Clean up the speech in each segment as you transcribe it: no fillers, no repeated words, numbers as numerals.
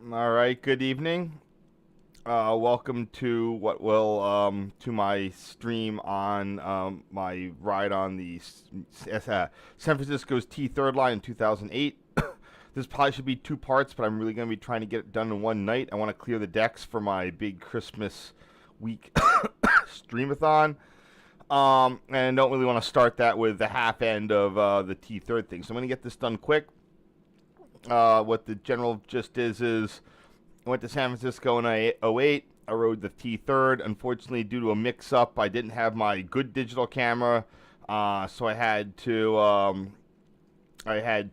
All right, good evening. Welcome to to my stream on my ride on the San Francisco's T Third line in 2008. This probably should be two parts, but I'm really going to be trying to get it done in one night. I want to clear the decks for my big Christmas week streamathon. And don't really want to start that with the half end of the T Third thing. So I'm going to get this done quick. What the general gist is I went to San Francisco in '08. I rode the T Third. Unfortunately, due to a mix-up, I didn't have my good digital camera, so I had to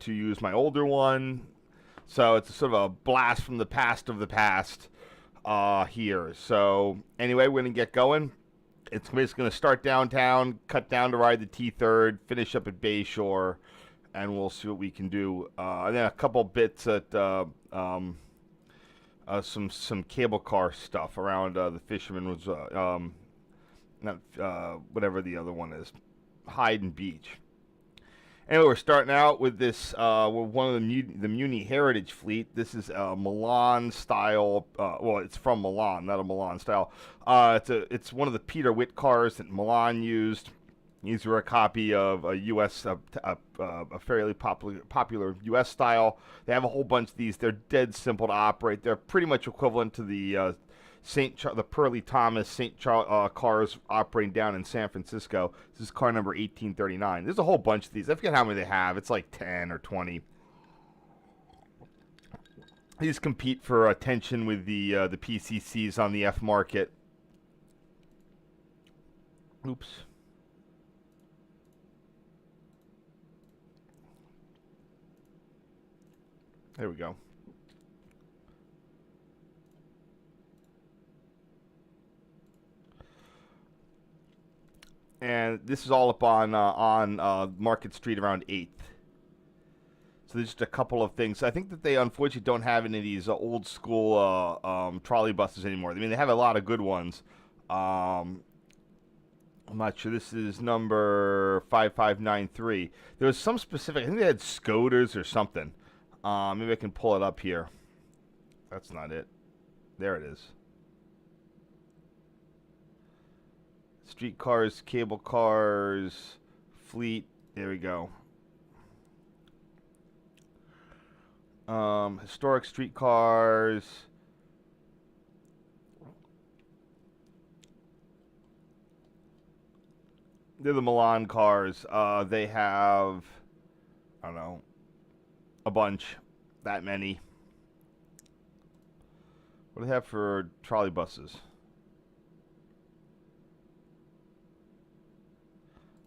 use my older one. So it's sort of a blast from the past of the past here. So anyway, we're gonna get going. It's basically gonna start downtown, cut down to ride the T Third, finish up at Bayshore, and we'll see what we can do. And then a couple bits at some cable car stuff around the Fisherman was not whatever the other one is, Hyde and Beach. Anyway, we're starting out with this. We're one of the Muni Heritage Fleet. This is a Milan style. Well, it's from Milan, not a Milan style. It's one of the Peter Witt cars that Milan used. These were a copy of a U.S. A fairly popular U.S. style. They have a whole bunch of these. They're dead simple to operate. They're pretty much equivalent to the the Pearly Thomas St. Charles cars operating down in San Francisco. This is car number 1839. There's a whole bunch of these. I forget how many they have. It's like 10 or 20. These compete for attention with the PCCs on the F market. Oops. There we go. And this is all up on Market Street around 8th. So there's just a couple of things. I think that they unfortunately don't have any of these old school trolley buses anymore. I mean, they have a lot of good ones. I'm not sure. This is number 5593. There was some specific. I think they had Scoders or something. Maybe I can pull it up here. That's not it. There it is. Streetcars, cable cars, fleet. There we go. Historic streetcars. They're the Milan cars. They have, I don't know, a bunch, that many. What do they have for trolley buses?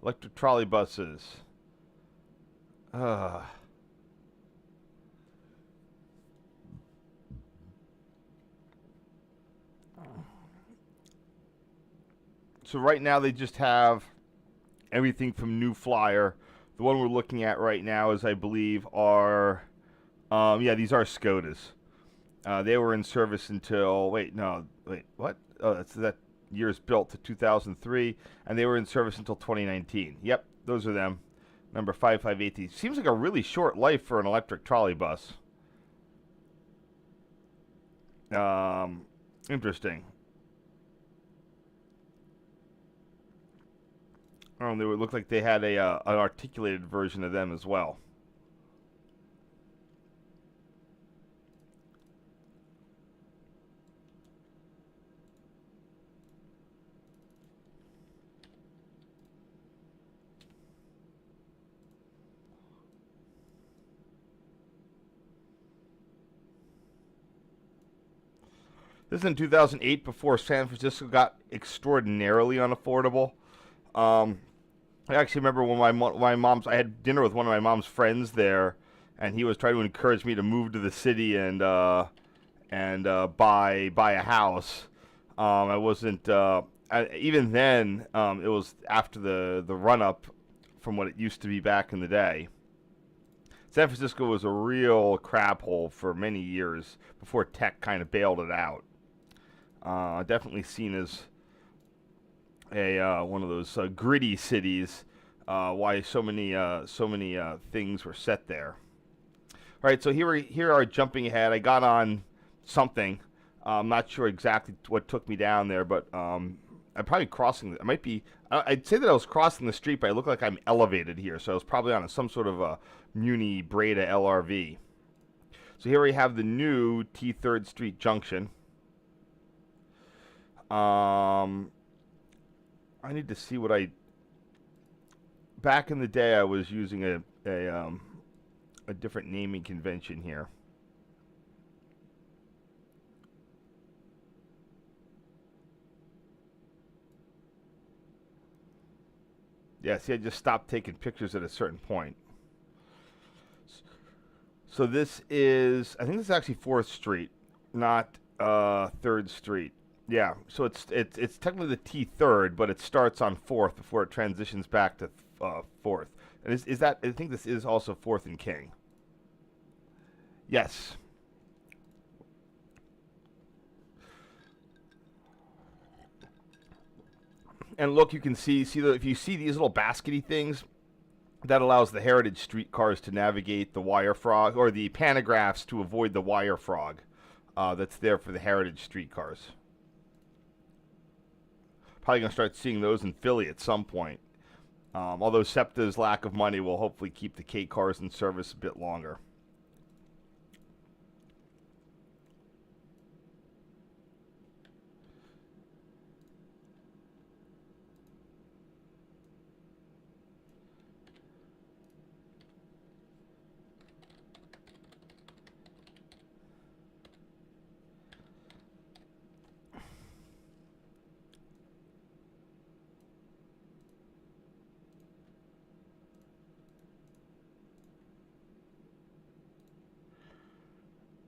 Electric trolley buses. So right now they just have everything from New Flyer. The one we're looking at right now is, I believe, are, these are Skodas. They were in service until, what? Oh, that year's built to 2003, and they were in service until 2019. Yep, those are them. Number 5580. Seems like a really short life for an electric trolley bus. Interesting. Oh, they would look like they had an articulated version of them as well. This is in 2008, before San Francisco got extraordinarily unaffordable. I actually remember when I had dinner with one of my mom's friends there, and he was trying to encourage me to move to the city and buy a house. I wasn't even then. It was after the run up from what it used to be back in the day. San Francisco was a real crap hole for many years before tech kind of bailed it out. Definitely seen as a one of those gritty cities. Why so many things were set there. All right, so here are jumping ahead. I got on something. I'm not sure exactly what took me down there, but I'm probably crossing. I might be. I'd say that I was crossing the street, but I look like I'm elevated here, so I was probably on some sort of a Muni Breda LRV. So here we have the new T Third Street Junction. I need to see what I. Back in the day, I was using a different naming convention here. Yeah, see, I just stopped taking pictures at a certain point. So this is, I think this is actually 4th Street, not 3rd Street. Yeah, so it's technically the T Third, but it starts on 4th before it transitions back to 4th. And is that, I think this is also 4th and King. Yes. And look, you can see if you see these little baskety things, that allows the heritage streetcars to navigate the wire frog, or the pantographs to avoid the wire frog that's there for the heritage streetcars. Probably going to start seeing those in Philly at some point. Although SEPTA's lack of money will hopefully keep the K cars in service a bit longer.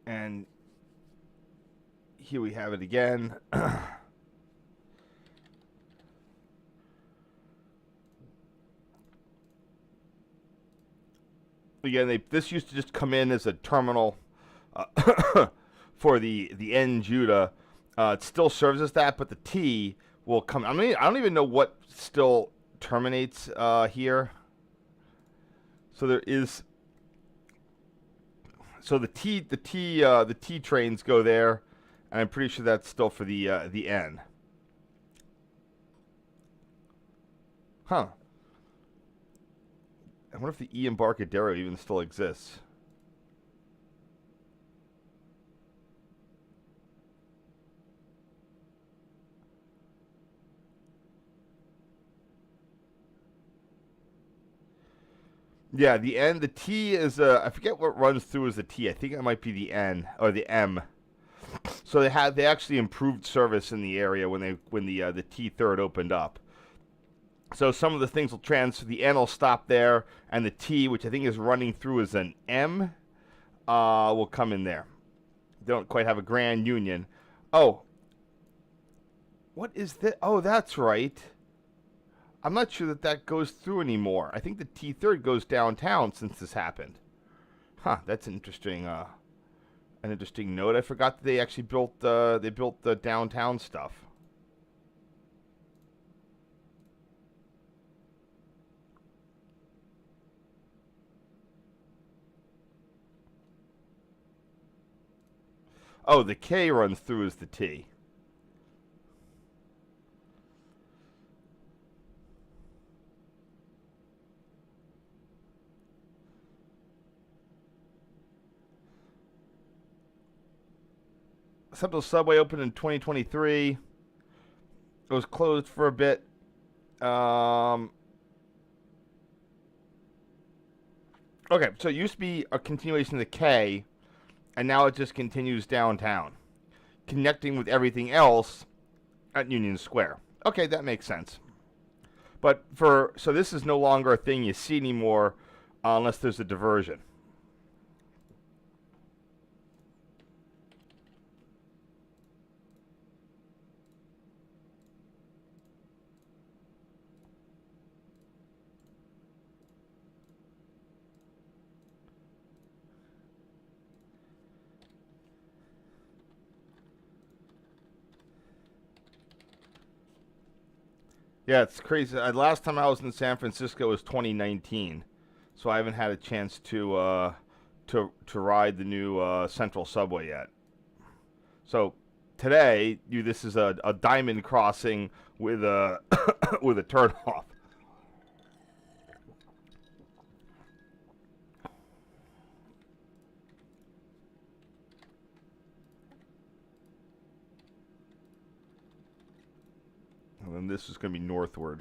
And here we have it again. Again, this used to just come in as a terminal for the N Judah. It still serves as that, but the T will come. I mean, I don't even know what still terminates here. So there is. So the T trains go there, and I'm pretty sure that's still for the N. Huh. I wonder if the E Embarcadero even still exists. Yeah, the N, the T is I forget what runs through as the T. I think it might be the N or the M. So they actually improved service in the area when the T Third opened up. So some of the things will transfer. The N will stop there, and the T, which I think is running through as an M, will come in there. They don't quite have a Grand Union. Oh, what is that? Oh, that's right. I'm not sure that goes through anymore. I think the T Third goes downtown since this happened. Huh? That's an interesting note. I forgot that they actually built the downtown stuff. Oh, the K runs through as the T. Central Subway opened in 2023. It was closed for a bit. Okay, so it used to be a continuation of the K, and now it just continues downtown, connecting with everything else at Union Square. Okay, that makes sense. But so this is no longer a thing you see anymore unless there's a diversion. Yeah, it's crazy. Last time I was in San Francisco was 2019, so I haven't had a chance to ride the new Central Subway yet. So today, this is a diamond crossing with a with a turn off. And then this is going to be northward.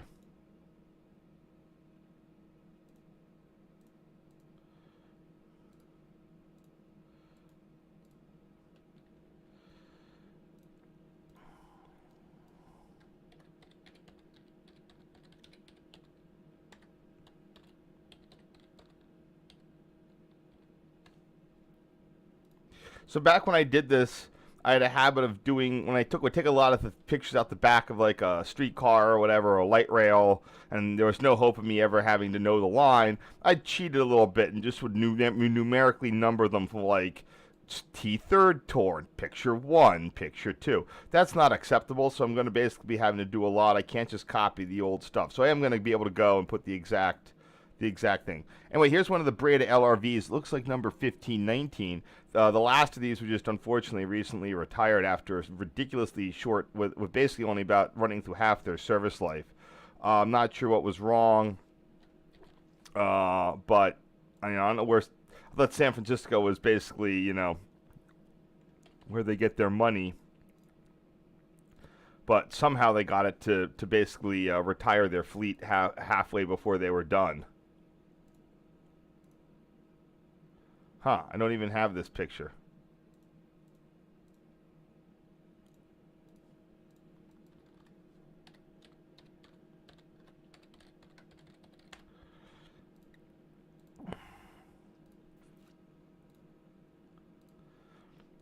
So back when I did this, I had a habit of doing when I would take a lot of the pictures out the back of like a streetcar or whatever, or a light rail, and there was no hope of me ever having to know the line. I cheated a little bit and just would numerically number them for like T Third Tour, picture 1, picture 2. That's not acceptable, so I'm going to basically be having to do a lot. I can't just copy the old stuff. So I am going to be able to go and put the exact thing. Anyway, here's one of the Breda LRVs. Looks like number 1519. The last of these were just unfortunately recently retired after a ridiculously short, with basically only about running through half their service life. I'm not sure what was wrong, but I don't know where. I thought San Francisco was basically, where they get their money. But somehow they got it to basically retire their fleet halfway before they were done. Huh, I don't even have this picture.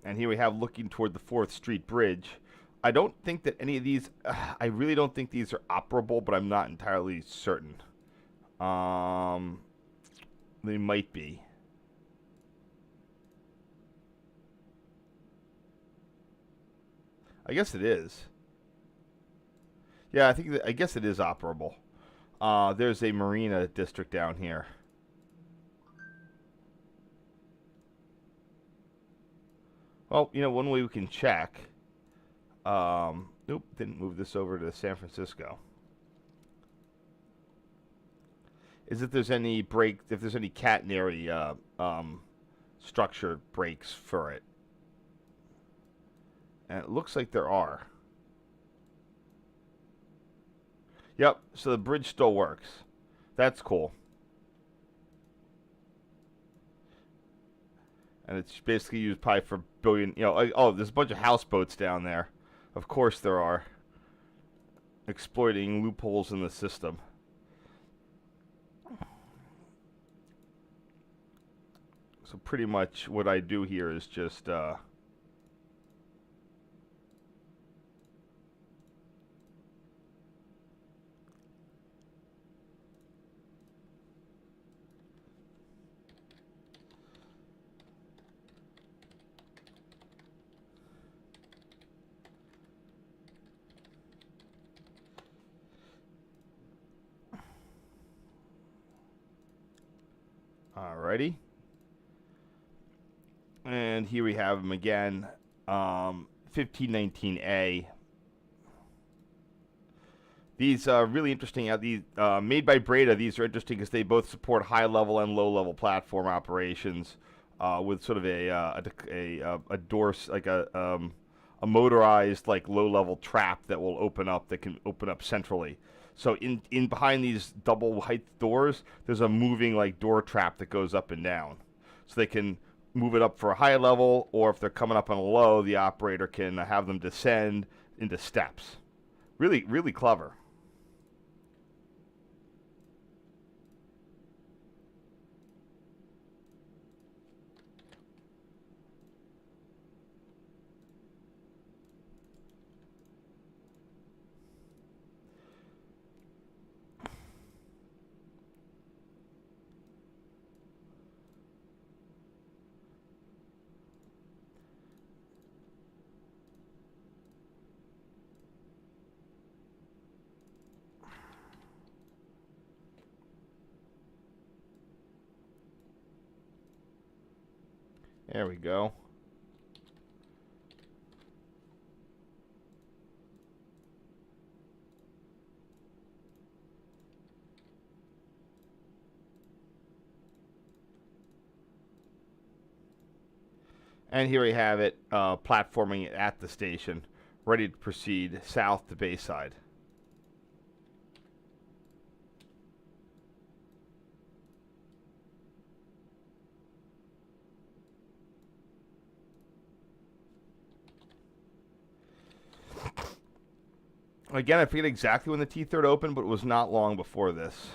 And here we have looking toward the 4th Street Bridge. I don't think that any of these, I really don't think these are operable, but I'm not entirely certain. They might be. I guess it is. Yeah, I guess it is operable. There's a marina district down here. Well, one way we can check. Nope, didn't move this over to San Francisco. Is if there's any catenary structure breaks for it. And it looks like there are. Yep, so the bridge still works. That's cool. And it's basically used probably for billion, oh, there's a bunch of houseboats down there. Of course there are. Exploiting loopholes in the system. So pretty much what I do here is just, alrighty. And here we have them again. 1519A. These are really interesting. These made by Breda. These are interesting because they both support high-level and low-level platform operations with sort of a door, like a motorized like low-level trap that will that can open up centrally. So in behind these double height doors, there's a moving like door trap that goes up and down. So they can move it up for a high level, or if they're coming up on a low, the operator can have them descend into steps. Really, really clever. There we go. And here we have it platforming at the station, ready to proceed south to Bayside. Again, I forget exactly when the T Third opened, but it was not long before this.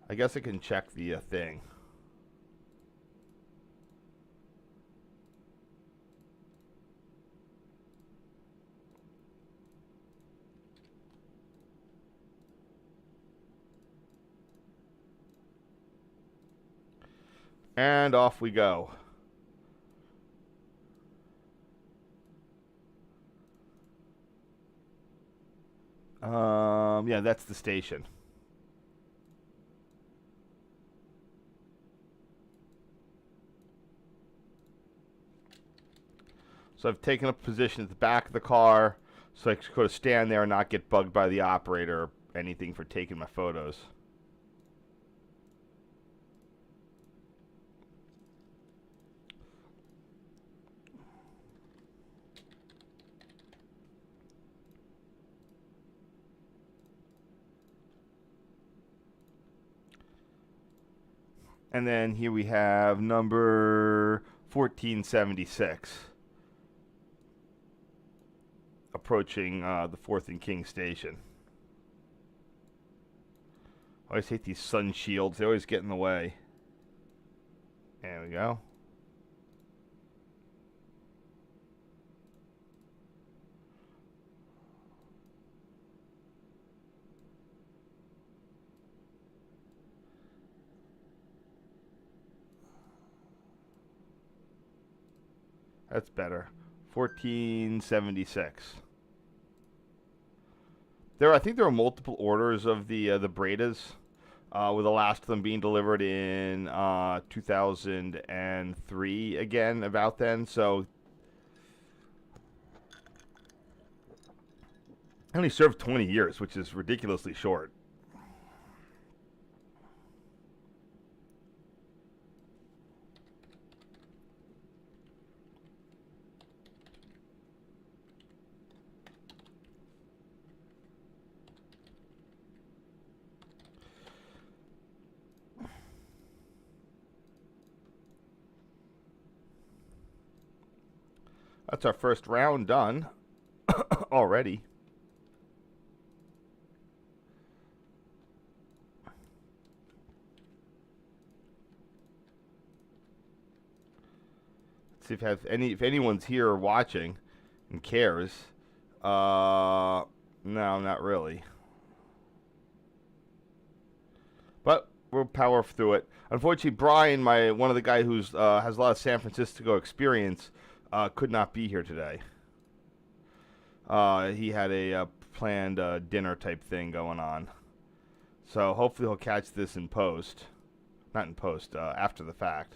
I guess I can check the thing. And off we go. Yeah, that's the station. So I've taken up position at the back of the car so I could sort of stand there and not get bugged by the operator or anything for taking my photos. And then here we have number 1476 approaching the 4th and King station. I always hate these sun shields. They always get in the way. There we go. That's better. 1476. I think there are multiple orders of the Bredas, with the last of them being delivered in 2003. Again, about then. So I only served 20 years, which is ridiculously short. That's our first round done already. Let's see if anyone's here watching and cares. No, not really. But we'll power through it. Unfortunately, Brian, one of the guy who's has a lot of San Francisco experience, could not be here today. He had a planned dinner type thing going on. So hopefully he'll catch this in post. Not in post, after the fact.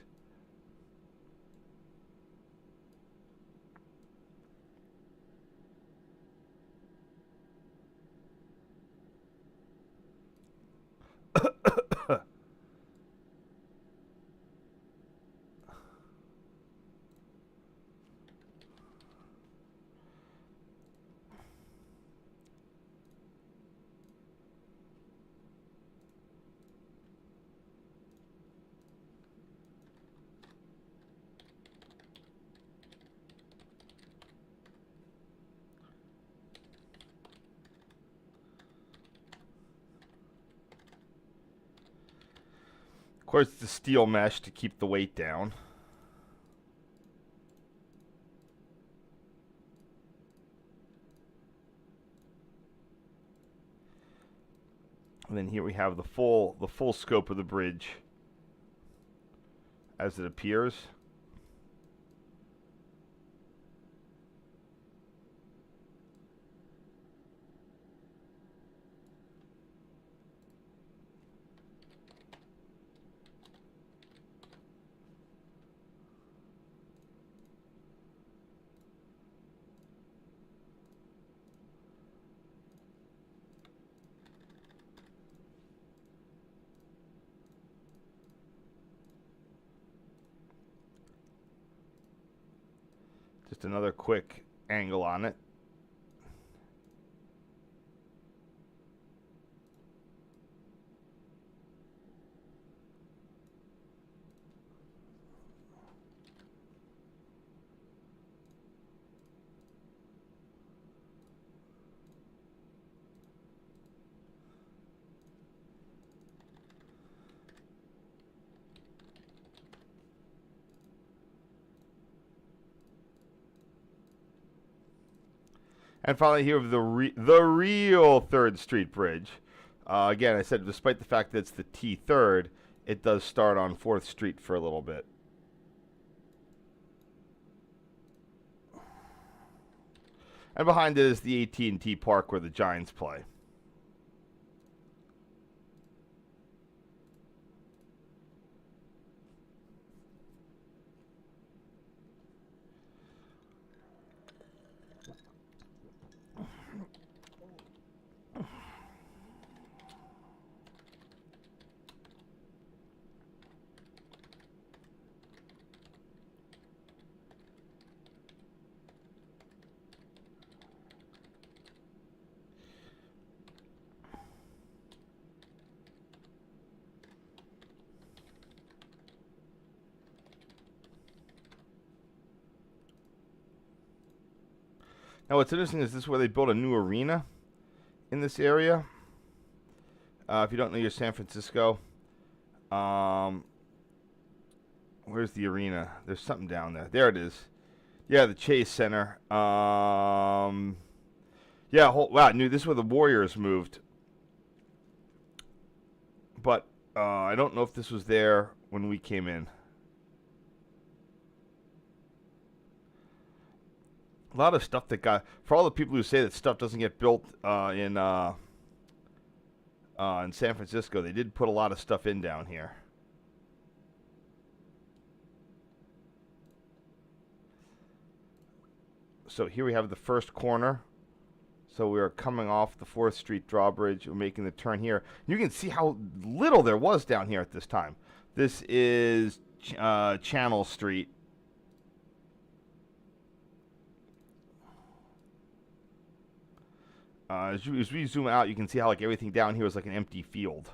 Of course, it's a steel mesh to keep the weight down. And then here we have the full scope of the bridge as it appears. Just another quick angle on it. And finally, here with the real 3rd Street Bridge. Again, I said despite the fact that it's the T Third, it does start on 4th Street for a little bit. And behind it is the AT&T Park where the Giants play. Now, what's interesting is this is where they built a new arena in this area. If you don't know your San Francisco, where's the arena? There's something down there. There it is. Yeah, the Chase Center. Yeah, wow, I knew this is where the Warriors moved. But I don't know if this was there when we came in. A lot of stuff that got, for all the people who say that stuff doesn't get built in San Francisco, they did put a lot of stuff in down here. So here we have the first corner. So we are coming off the 4th Street drawbridge. We're making the turn here. You can see how little there was down here at this time. This is Channel Street. As we zoom out, you can see how like everything down here is like an empty field.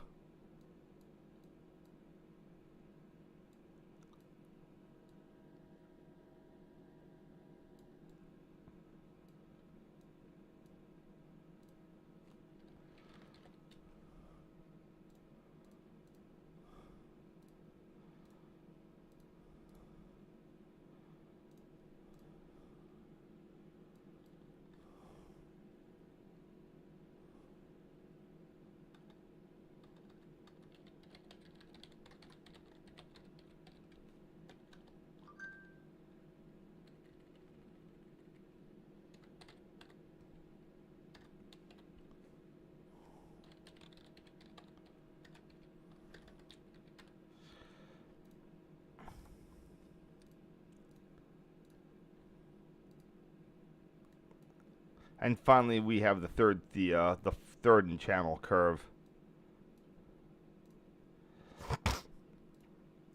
And finally, we have the third and Channel curve.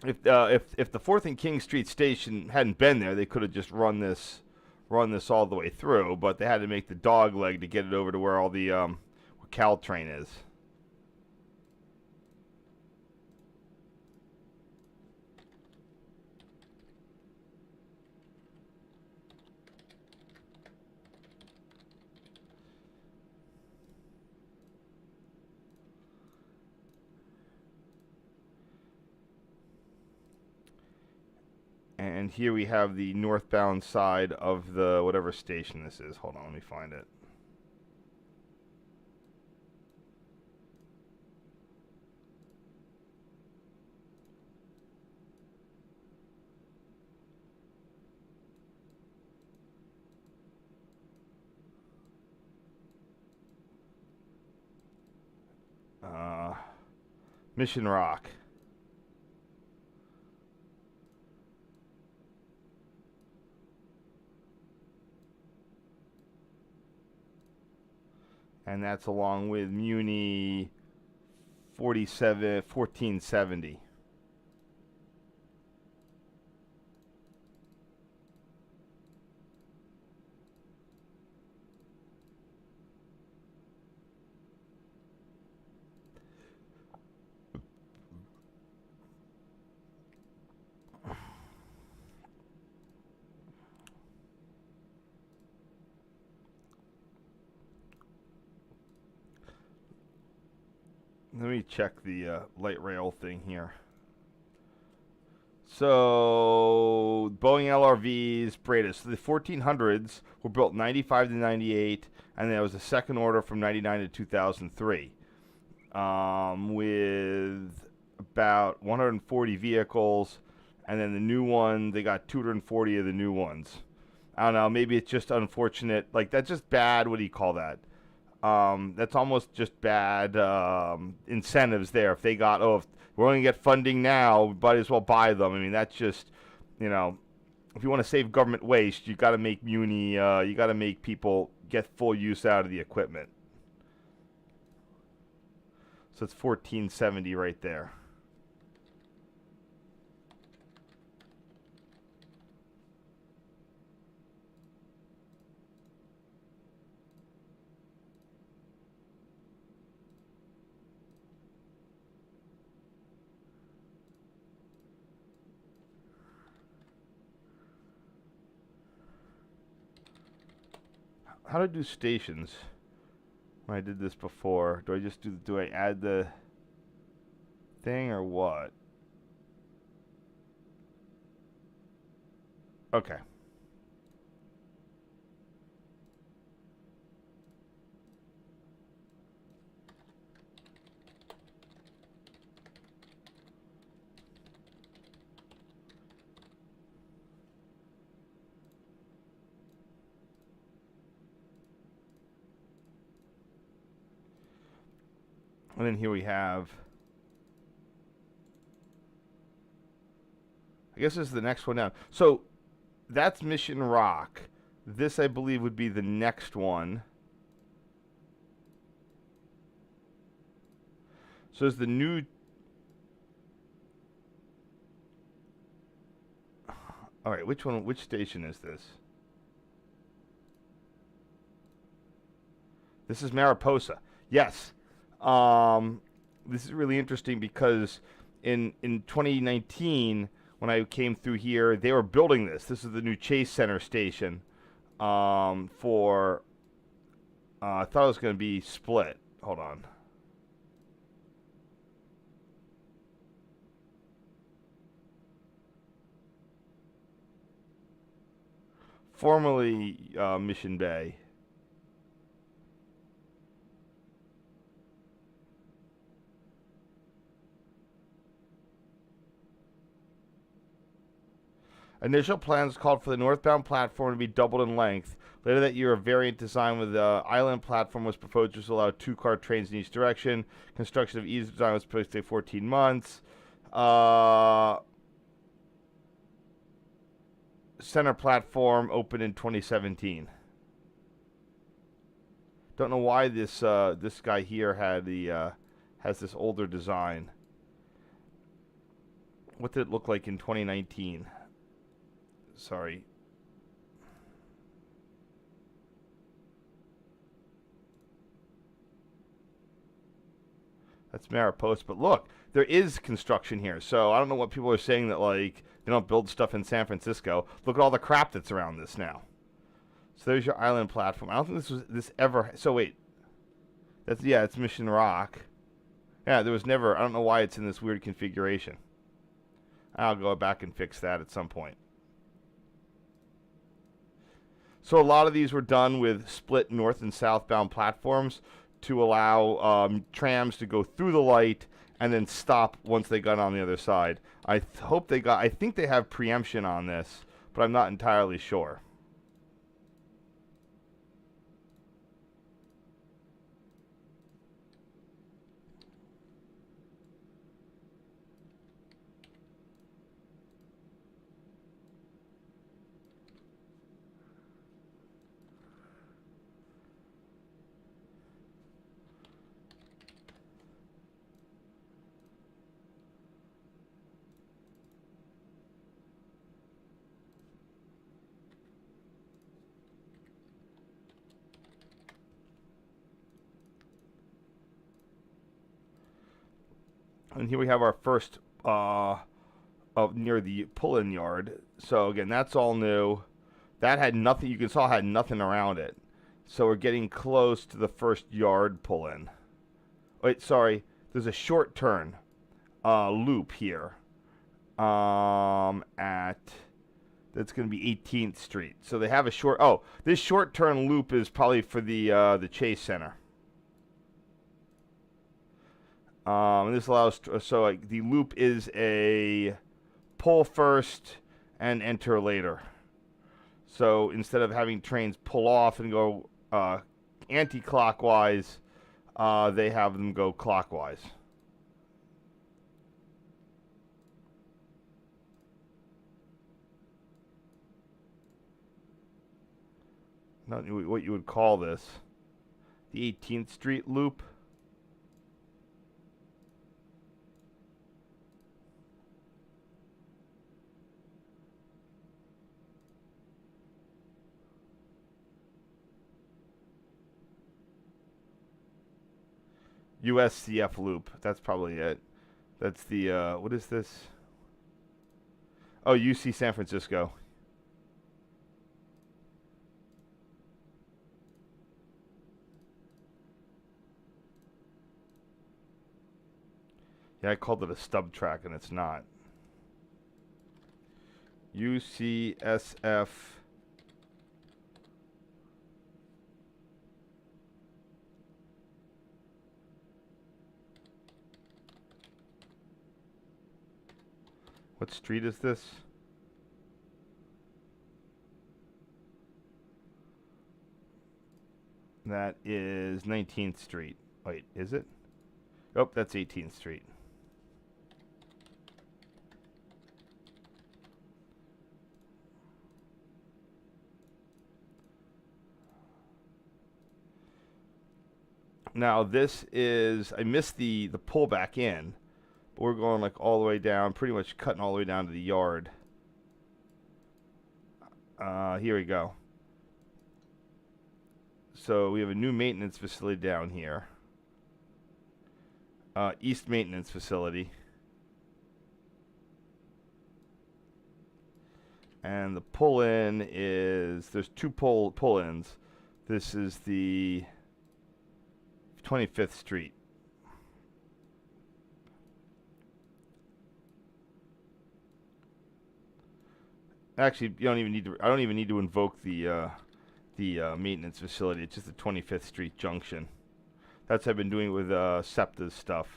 If the 4th and King Street station hadn't been there, they could have just run this all the way through. But they had to make the dog leg to get it over to where all the where Caltrain is. And here we have the northbound side of the whatever station this is. Hold on, let me find it. Mission Rock. And that's along with Muni 1470. Let me check the light rail thing here. So, Boeing LRVs, Bradis. So the 1400s were built 95 to 98, and there was a second order from 99 to 2003, with about 140 vehicles, and then the new one, they got 240 of the new ones. I don't know, maybe it's just unfortunate. Like, that's just bad, what do you call that? That's almost just bad incentives there. If they got, if we're only going to get funding now, we might as well buy them. I mean, that's just, you know, if you want to save government waste, you got to make Muni, you got to make people get full use out of the equipment. So it's 1470 right there. How do I do stations? When I did this before, do I just do I add the thing or what? Okay. And then here we have, I guess this is the next one down. So that's Mission Rock. This, I believe, would be the next one. So is the new... All right, which station is this? This is Mariposa. Yes. This is really interesting because in 2019, when I came through here, they were building this. This is the new Chase Center station for, I thought it was going to be split. Hold on. Formerly Mission Bay. Initial plans called for the northbound platform to be doubled in length. Later that year, a variant design with the island platform was proposed to allow 2-car trains in each direction. Construction of each design was supposed to take 14 months. Center platform opened in 2017. Don't know why this this guy here had the has this older design. What did it look like in 2019? Sorry. That's Mariposa, but look, there is construction here. So I don't know what people are saying that like they don't build stuff in San Francisco. Look at all the crap that's around this now. So there's your island platform. I don't think this ever. So wait, that's it's Mission Rock. Yeah, there was never. I don't know why it's in this weird configuration. I'll go back and fix that at some point. So a lot of these were done with split north and southbound platforms to allow trams to go through the light and then stop once they got on the other side. I think they have preemption on this, but I'm not entirely sure. And here we have our first near the pull-in yard. So again, that's all new. That had nothing. You can saw had nothing around it. So we're getting close to the first yard pull-in. Wait, sorry. there's a short turn loop here at that's going to be 18th Street. So they have a short. Oh, this short turn loop is probably for the Chase Center. And this allows so like the loop is a pull first and enter later. So instead of having trains pull off and go anti-clockwise, they have them go clockwise. Not what you would call this. The 18th Street loop. USCF loop. That's probably it. That's the, what is this? Oh, UC San Francisco. Yeah, I called it a stub track, and it's not. UCSF. What street is this? That is 19th Street. Wait, is it? Oh, that's 18th Street. Now this is, I missed the pull back in, but we're going like all the way down, pretty much cutting all the way down to the yard. Here we go. So we have a new maintenance facility down here. East maintenance facility. And the pull-in is, there's two pull-ins. This is the 25th Street. Actually, you don't even need to. I don't even need to invoke the maintenance facility. It's just the 25th Street junction. That's what I've been doing with SEPTA's stuff.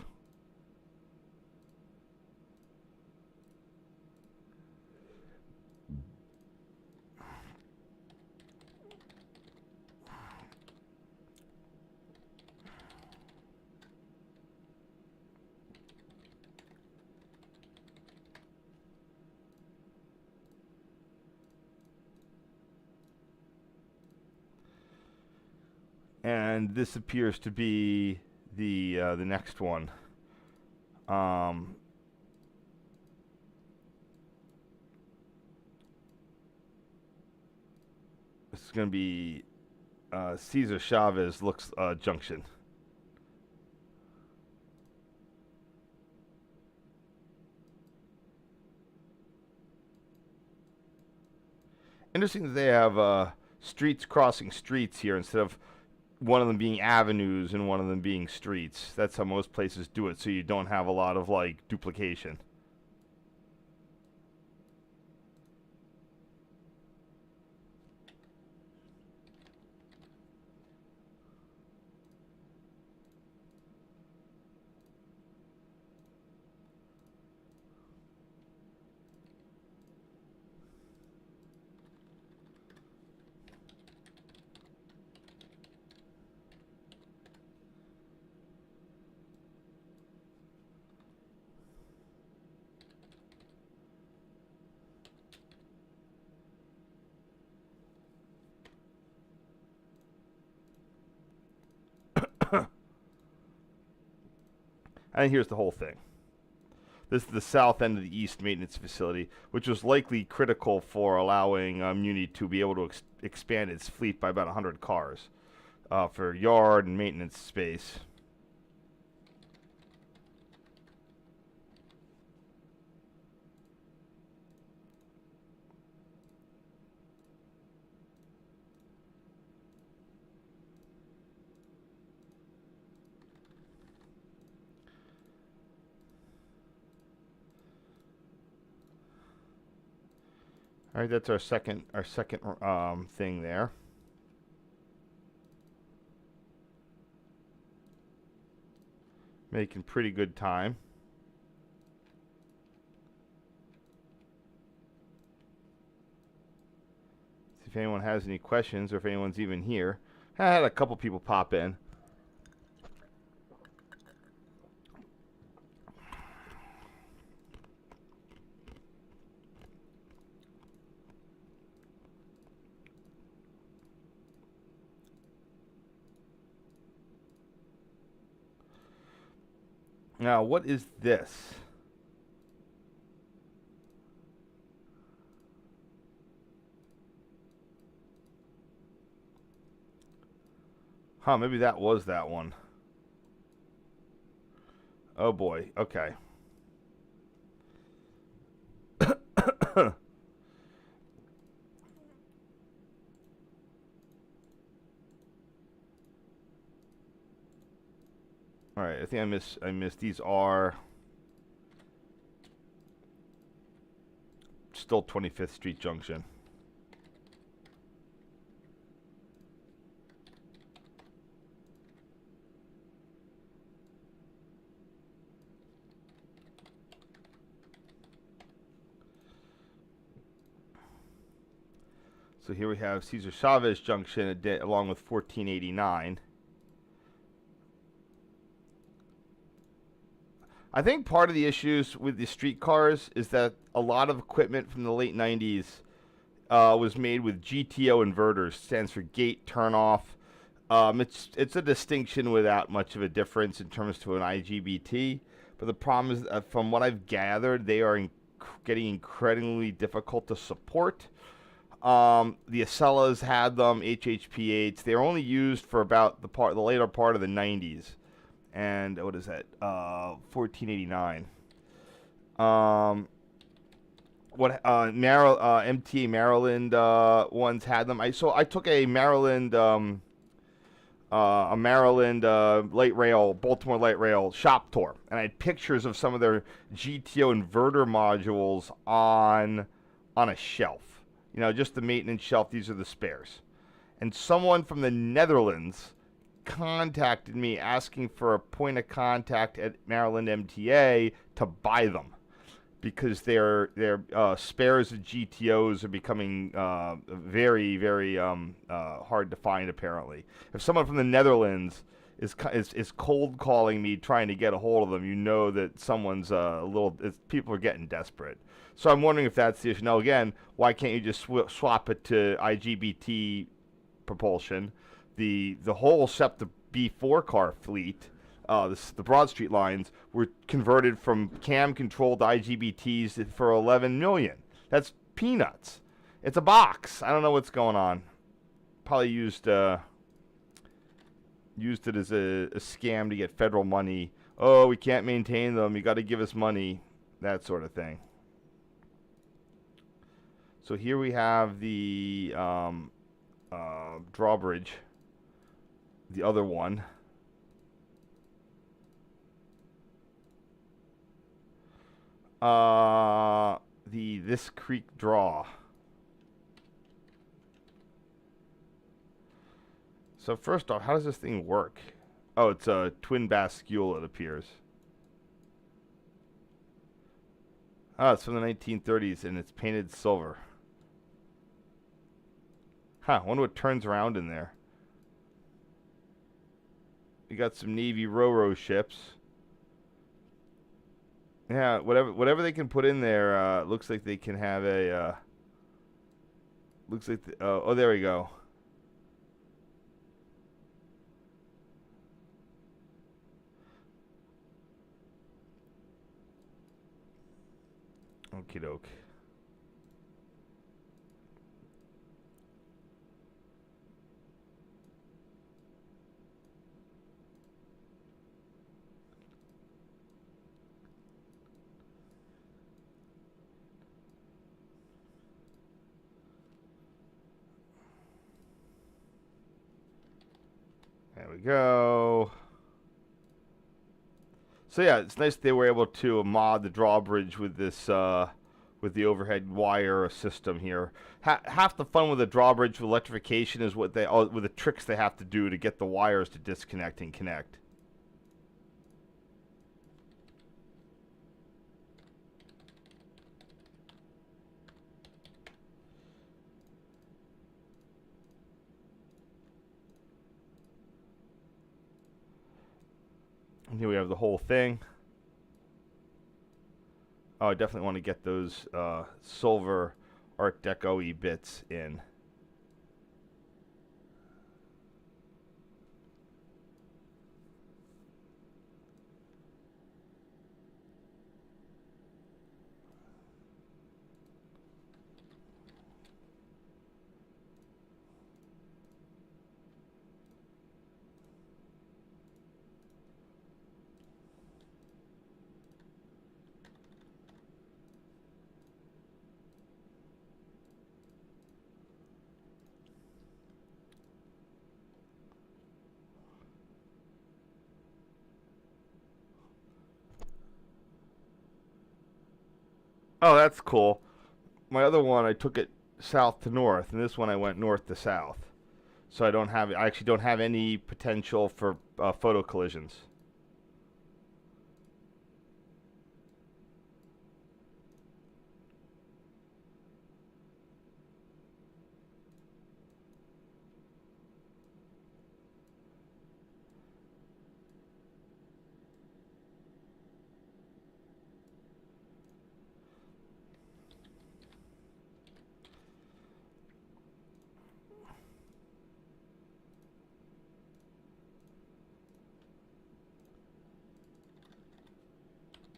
And this appears to be the next one. This is going to be Cesar Chavez looks junction. Interesting that they have streets crossing streets here instead of one of them being avenues and one of them being streets. That's how most places do it, so you don't have a lot of like duplication. And here's the whole thing. This is the south end of the east maintenance facility, which was likely critical for allowing Muni to be able to expand its fleet by about 100 cars for yard and maintenance space. All right, that's our second thing there. Making pretty good time. See if anyone has any questions or if anyone's even here. I had a couple people pop in. Now, what is this? Huh, maybe that was that one. Oh boy, okay. All right, I think I missed. These are still 25th Street Junction. So here we have Cesar Chavez Junction along with 1489. I think part of the issues with the streetcars is that a lot of equipment from the late 90s was made with GTO inverters, stands for gate turnoff. It's a distinction without much of a difference in terms to an IGBT. But the problem is, from what I've gathered, they are getting incredibly difficult to support. The Acellas had them, HHP8s. They're only used for about the later part of the 90s. And what is that? 1489. MTA Maryland ones had them. I took a Maryland light rail, Baltimore light rail shop tour, and I had pictures of some of their GTO inverter modules on a shelf. You know, just the maintenance shelf. These are the spares. And someone from the Netherlands contacted me asking for a point of contact at Maryland MTA to buy them because their spares of GTOs are becoming very, very hard to find. Apparently, if someone from the Netherlands is cold calling me trying to get a hold of them, you know that someone's people are getting desperate. So I'm wondering if that's the issue. Now again, why can't you just swap it to IGBT propulsion? The whole SEPTA B4 car fleet, the Broad Street lines, were converted from cam-controlled IGBTs for 11 million. That's peanuts. It's a box. I don't know what's going on. Probably used it as a scam to get federal money. Oh, we can't maintain them. You got to give us money. That sort of thing. So here we have the drawbridge. The other one. This creek draw. So first off, how does this thing work? Oh, it's a twin bascule, it appears. Oh, it's from the 1930s and it's painted silver. Huh, I wonder what turns around in there. You got some Navy Ro-Ro ships. Yeah, whatever they can put in there, looks like they can have a. Looks like oh, there we go. Okie doke. There we go. So yeah, it's nice they were able to mod the drawbridge with this with the overhead wire system here. Half the fun with a drawbridge with electrification is with the tricks they have to do to get the wires to disconnect and connect. And here we have the whole thing. Oh, I definitely want to get those silver Art Deco-y bits in. Oh, that's cool. My other one, I took it south to north, and this one I went north to south. So I actually don't have any potential for photo collisions.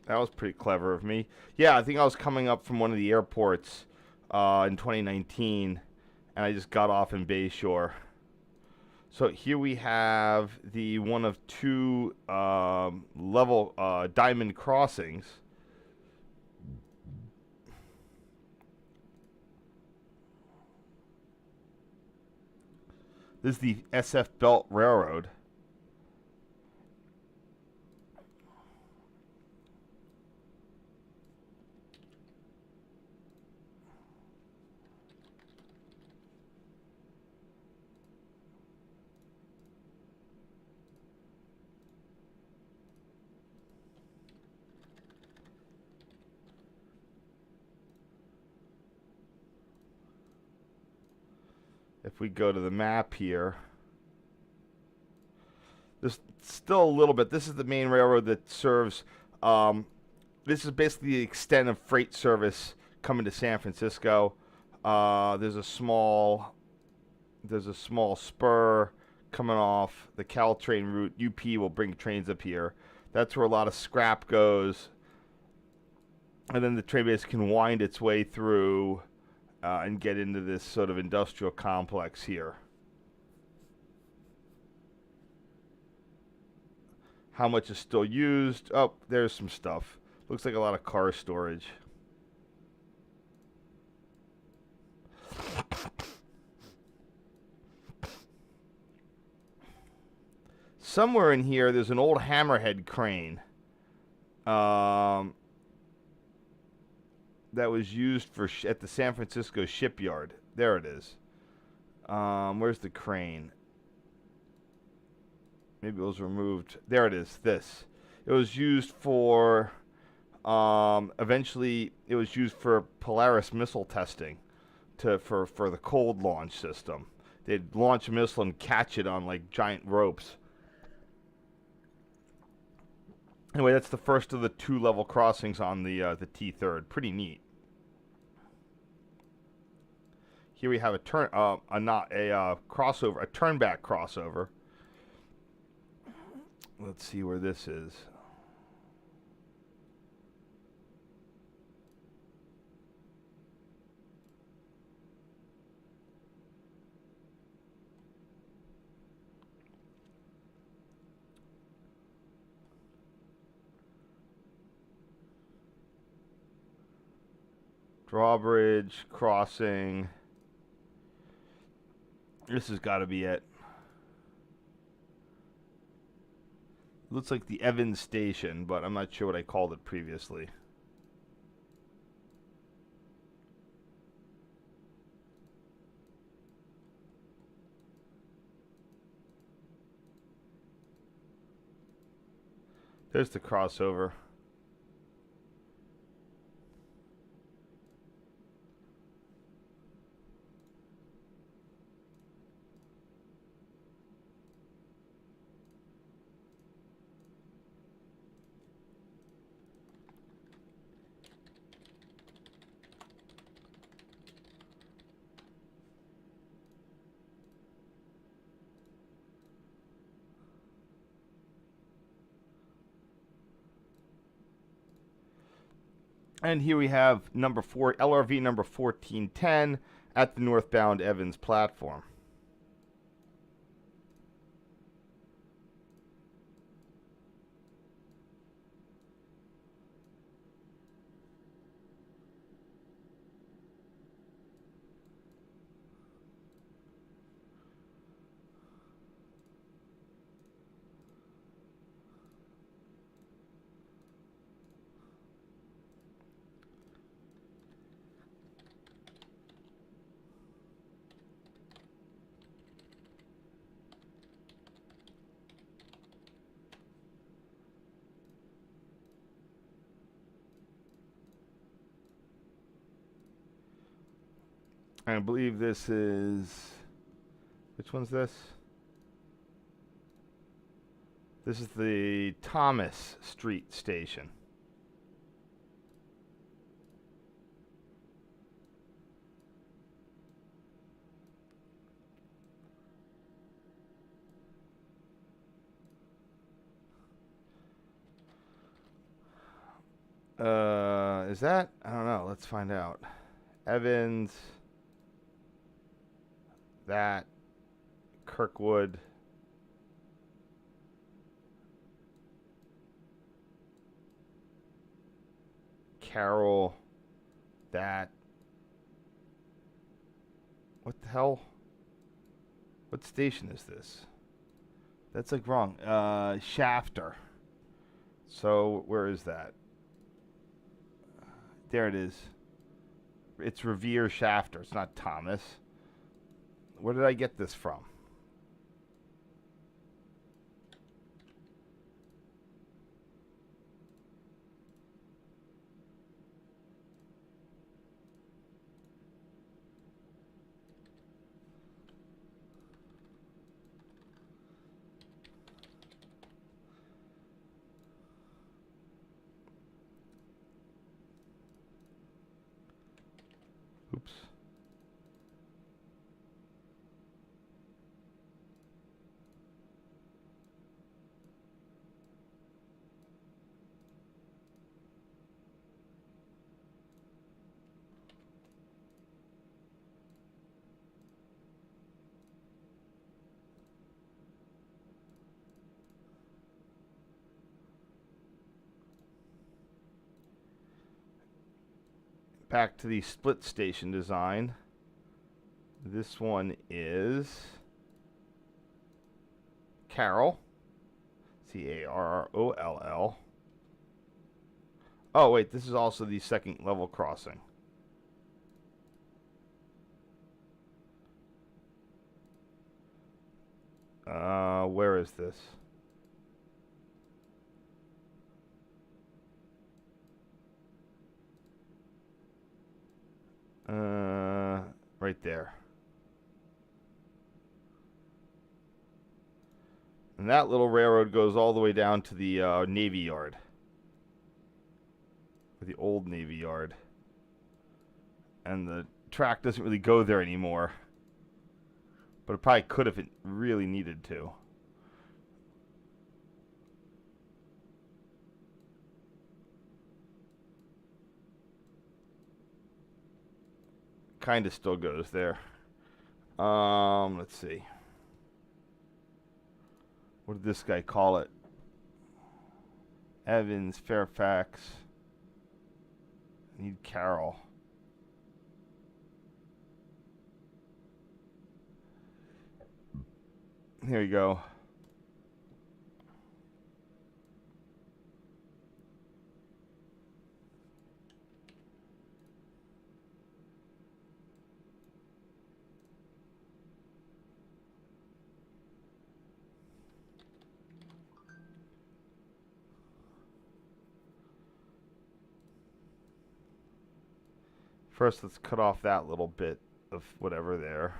That was pretty clever of me. Yeah, I think I was coming up from one of the airports in 2019, and I just got off in Bayshore. So here we have the one of two level diamond crossings. This is the SF Belt Railroad. If we go to the map here, there's still a little bit. This is the main railroad that serves. This is basically the extent of freight service coming to San Francisco. There's a small spur coming off the Caltrain route. UP will bring trains up here. That's where a lot of scrap goes, and then the train base can wind its way through and get into this sort of industrial complex here. How much is still used? Oh, there's some stuff. Looks like a lot of car storage. Somewhere in here, there's an old hammerhead crane that was used for at the San Francisco shipyard. There it is. Where's the crane? Maybe it was removed. There it is. This. It was used for. Eventually, it was used for Polaris missile testing, for the cold launch system. They'd launch a missile and catch it on like giant ropes. Anyway, that's the first of the two level crossings on the T Third. Pretty neat. Here we have a crossover, a turnback crossover. Let's see where this is. Drawbridge crossing. This has got to be it. Looks like the Evans station, but I'm not sure what I called it previously. There's the crossover. And here we have number 4, LRV number 1410 at the northbound Evans platform. I believe this is... Which one's this? This is the Thomas Street station. Is that? I don't know. Let's find out. Evans. That. Kirkwood. Carroll. That. What the hell? What station is this? That's like wrong. Shafter. So where is that? There it is. It's Revere Shafter. It's not Thomas. Where did I get this from? Oops. Back to the split station design. This one is Carroll. Carroll. Oh, wait, this is also the second level crossing. Where is this? Right there. And that little railroad goes all the way down to the Navy Yard. Or the old Navy Yard. And the track doesn't really go there anymore. But it probably could if it really needed to. Kind of still goes there. Let's see. What did this guy call it? Evans, Fairfax. I need Carroll. Here you go. First, let's cut off that little bit of whatever there.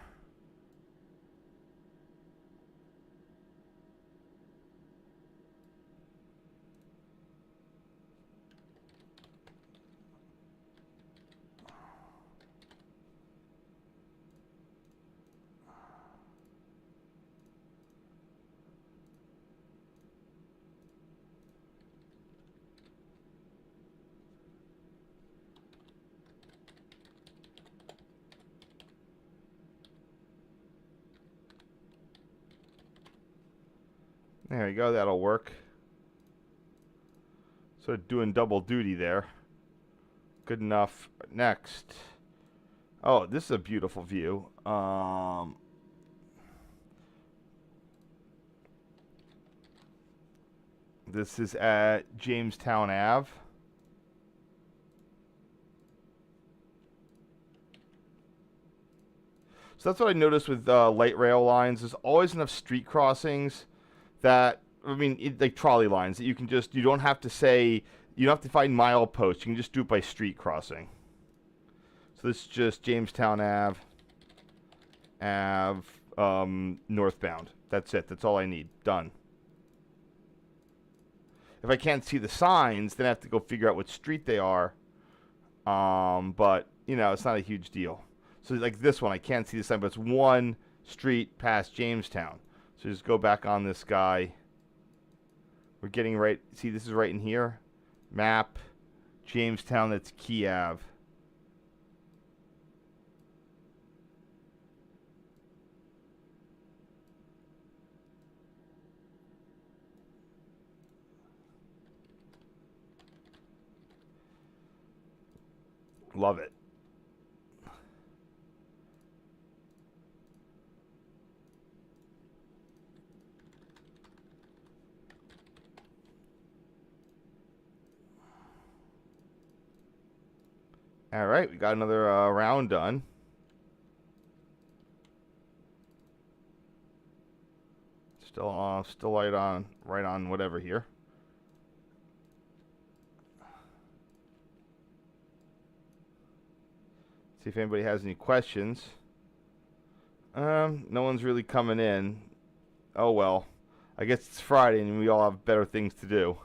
There you go, that'll work. Sort of doing double duty there. Good enough. Next. Oh, this is a beautiful view. This is at Jamestown Ave. So that's what I noticed with light rail lines. There's always enough street crossings that, I mean, like trolley lines that you can just, you don't have to say, you don't have to find mile posts. You can just do it by street crossing. So this is just Jamestown Ave, northbound. That's it. That's all I need. Done. If I can't see the signs, then I have to go figure out what street they are. But, you know, it's not a huge deal. So like this one, I can't see the sign, but it's one street past Jamestown. So just go back on this guy. We're getting right, see this is right in here. Map, Jamestown, that's Key Ave. Love it. All right, we got another round done. Still right on whatever here. See if anybody has any questions. No one's really coming in. Oh well, I guess it's Friday and we all have better things to do.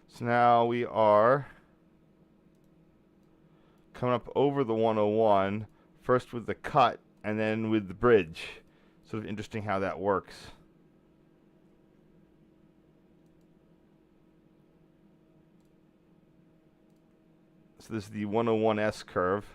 So now we are coming up over the 101, first with the cut and then with the bridge. Sort of interesting how that works. So this is the 101S curve.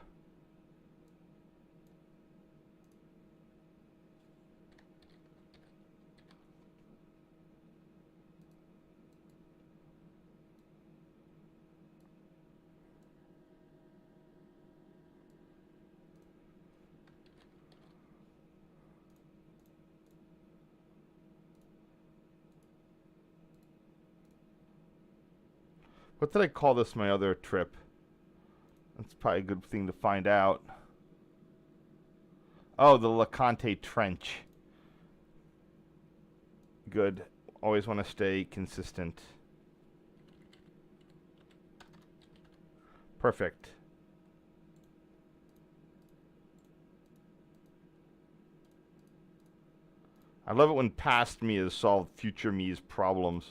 What did I call this my other trip? That's probably a good thing to find out. Oh, the LeConte Trench. Good. Always want to stay consistent. Perfect. I love it when past me has solved future me's problems.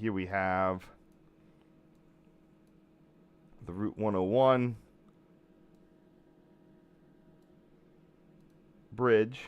Here we have the Route 101 bridge.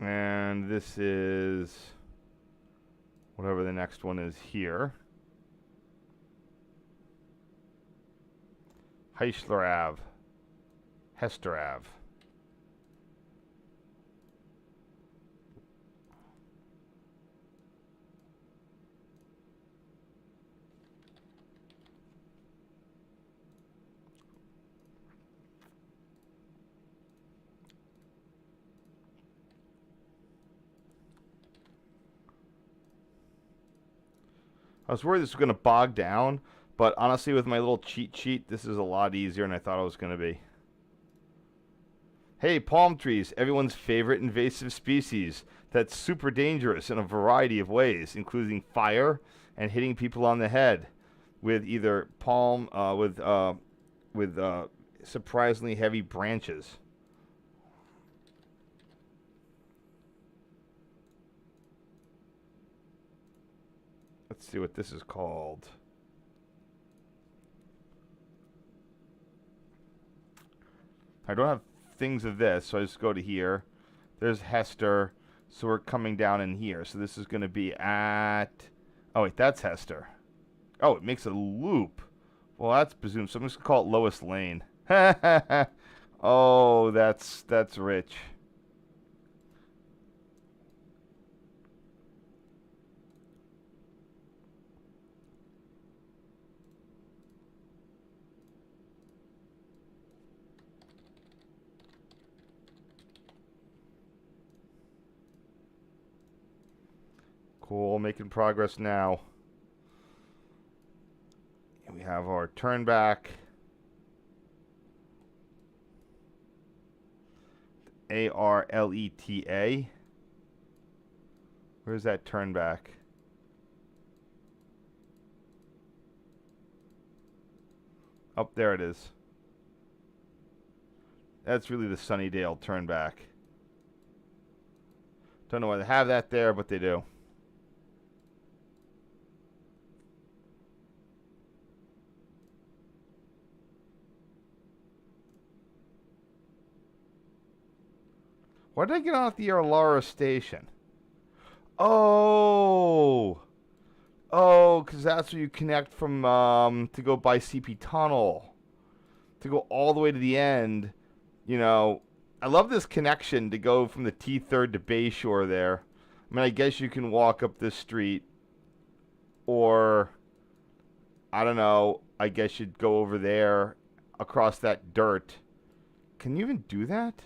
And this is whatever the next one is here. Heisler Ave. Hester Ave. I was worried this was going to bog down, but honestly, with my little cheat sheet, this is a lot easier than I thought it was going to be. Hey, palm trees, everyone's favorite invasive species that's super dangerous in a variety of ways, including fire and hitting people on the head with either with surprisingly heavy branches. Let's see what this is called. I don't have things of this, so I just go to here. There's Hester, so we're coming down in here. So this is going to be at... Oh, wait, that's Hester. Oh, it makes a loop. Well, that's presumed. So I'm just going to call it Lois Lane. Oh, that's rich. Cool, making progress now. We have our turn back. ARLETA. Where's that turn back? Oh, there it is. That's really the Sunnydale turn back. Don't know why they have that there, but they do. Why did I get off the Arlara station? Oh, because that's where you connect from to go by CP Tunnel, to go all the way to the end. You know, I love this connection to go from the T Third to Bayshore there. I mean, I guess you can walk up this street, or I don't know. I guess you'd go over there across that dirt. Can you even do that?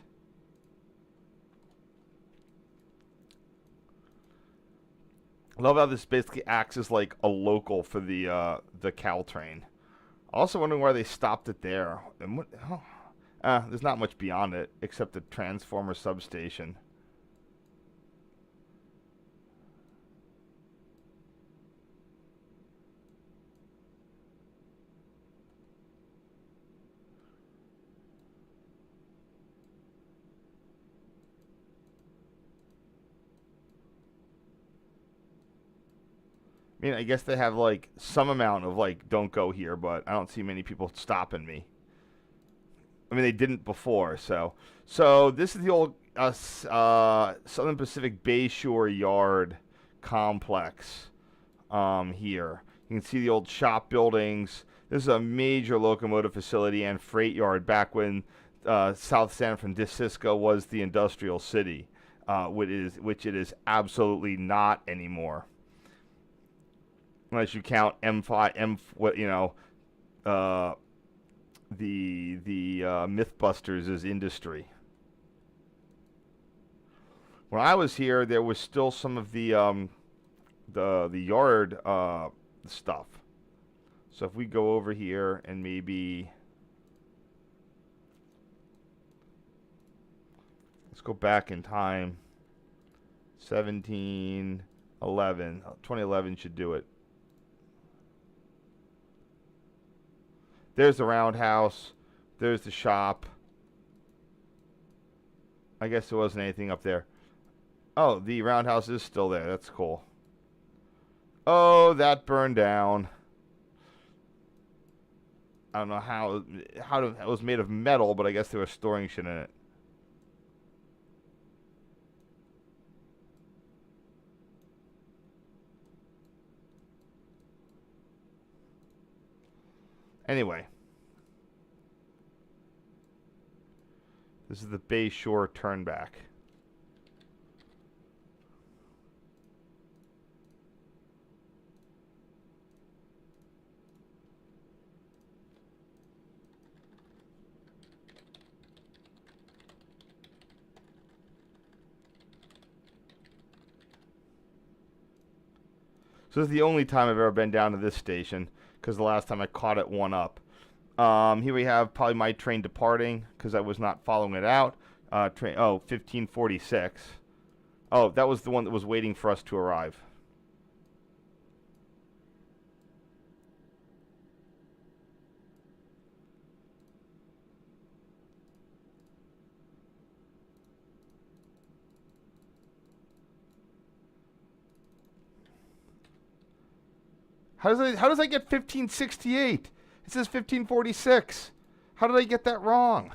I love how this basically acts as like a local for the Caltrain. Also wondering why they stopped it there. And what? Oh, there's not much beyond it except the transformer substation. I mean, I guess they have like some amount of like don't go here, but I don't see many people stopping me. I mean, they didn't before, so this is the old Southern Pacific Bayshore Yard complex here. You can see the old shop buildings. This is a major locomotive facility and freight yard back when South San Francisco was the industrial city, which it is absolutely not anymore. Unless you count M5, what you know, the MythBusters as industry. When I was here, there was still some of the yard stuff. So if we go over here and maybe let's go back in time. 2011 should do it. There's the roundhouse. There's the shop. I guess there wasn't anything up there. Oh, the roundhouse is still there. That's cool. Oh, that burned down. I don't know how it was made of metal, but I guess they were storing shit in it. Anyway, this is the Bayshore turnback. So this is the only time I've ever been down to this station, because the last time I caught it one up. Here we have probably my train departing, because I was not following it out. 1546. Oh, that was the one that was waiting for us to arrive. How does I get 1568? It says 1546. How did I get that wrong?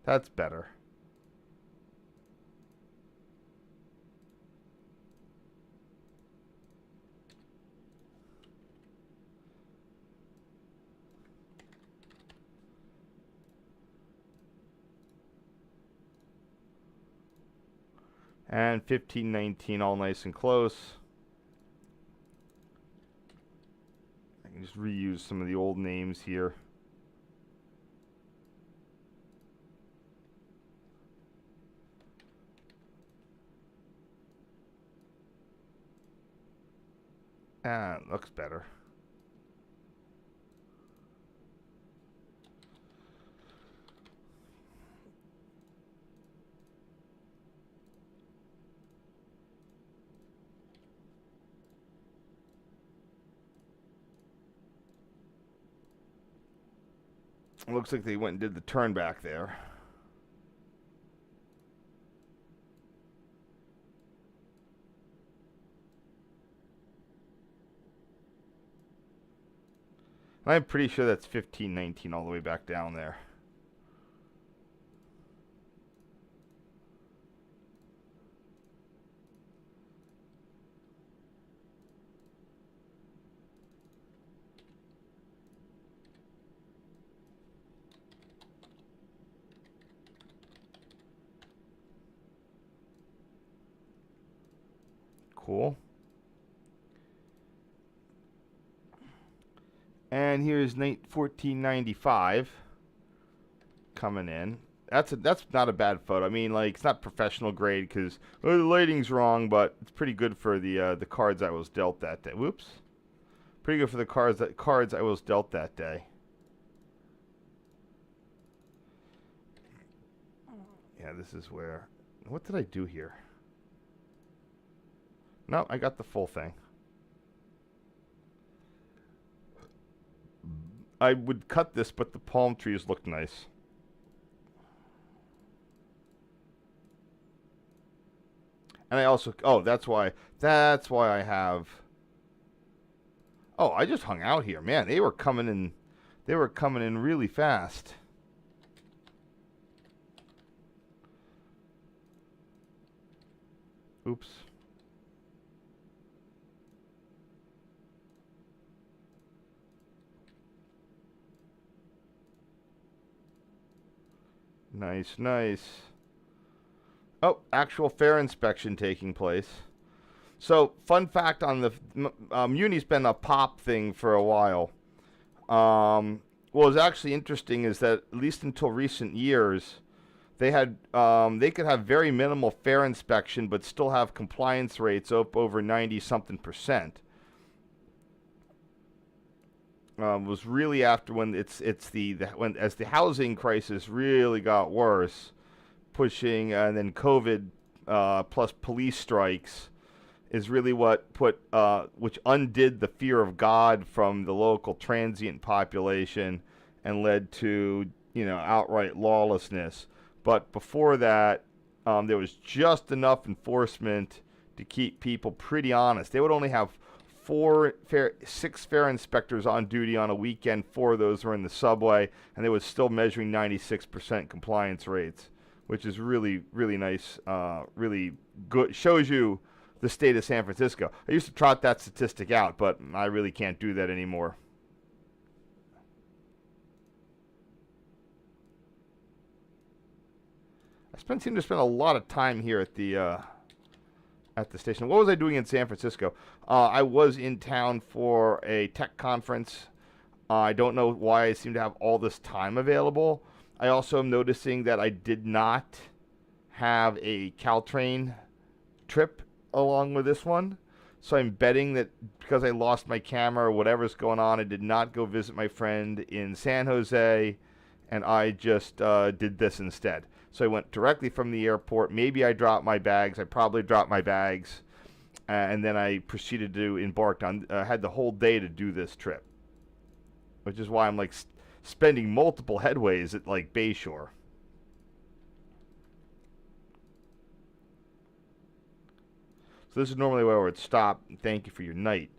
That's better. And 1519, all nice and close. I can just reuse some of the old names here. Ah, looks better. Looks like they went and did the turn back there. I'm pretty sure that's 1519 all the way back down there. Cool. And here's 1495 coming in. That's not a bad photo. I mean, like, it's not professional grade because the lighting's wrong, but it's pretty good for the cards I was dealt that day. Whoops. Pretty good for the cards I was dealt that day. Yeah, this is where. What did I do here? No, I got the full thing. I would cut this, but the palm trees look nice. And I also, oh, that's why I have. Oh, I just hung out here, man. They were coming in really fast. Oops. Nice, nice. Oh, actual fare inspection taking place. So, fun fact on the Muni's been a pop thing for a while. What was actually interesting is that at least until recent years, they could have very minimal fare inspection, but still have compliance rates up over 90-something%. Was really after when as the housing crisis really got worse, pushing and then COVID plus police strikes is really what which undid the fear of God from the local transient population and led to outright lawlessness. But before that, there was just enough enforcement to keep people pretty honest. They would only have six fare inspectors on duty on a weekend. 4 of those were in the subway, and they were still measuring 96% compliance rates, which is really, really nice. Really good. Shows you the state of San Francisco. I used to trot that statistic out, but I really can't do that anymore. Seem to spend a lot of time here at the station. What was I doing in San Francisco? I was in town for a tech conference. I don't know why I seem to have all this time available. I also am noticing that I did not have a Caltrain trip along with this one. So I'm betting that because I lost my camera or whatever's going on, I did not go visit my friend in San Jose, and I just did this instead. So I went directly from the airport. Maybe I dropped my bags. I probably dropped my bags. And then I proceeded to embark on, had the whole day to do this trip. Which is why I'm like spending multiple headways at like Bayshore. So this is normally where I would stop. Thank you for your night.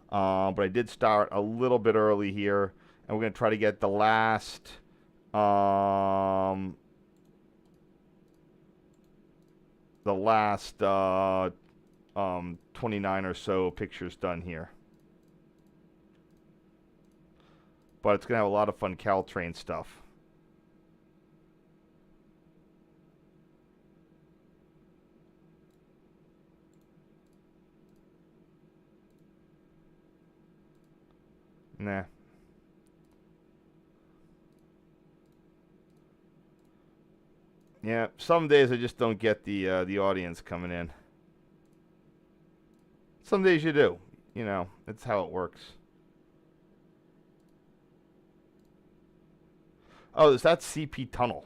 But I did start a little bit early here. And we're going to try to get the last... 29 or so pictures done here. But it's going to have a lot of fun Caltrain stuff. Nah. Yeah, some days I just don't get the audience coming in. Some days you do. You know, that's how it works. Oh, is that CP Tunnel?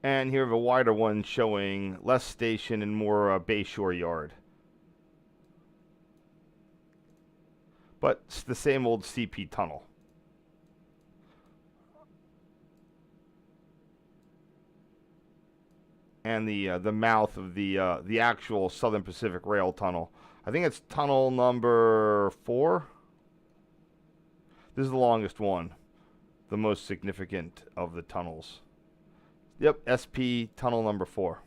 And here we have a wider one showing less station and more Bayshore Yard. But it's the same old CP tunnel. And the mouth of the actual Southern Pacific Rail tunnel. I think it's tunnel number 4. This is the longest one, the most significant of the tunnels. Yep, SP tunnel number 4.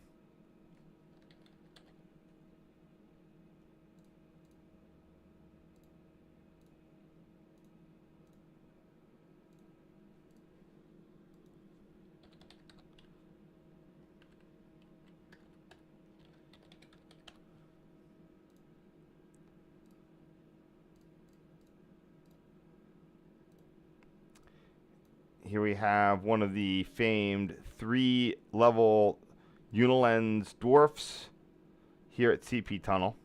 Here we have one of the famed 3-level unilens dwarfs here at CP Tunnel.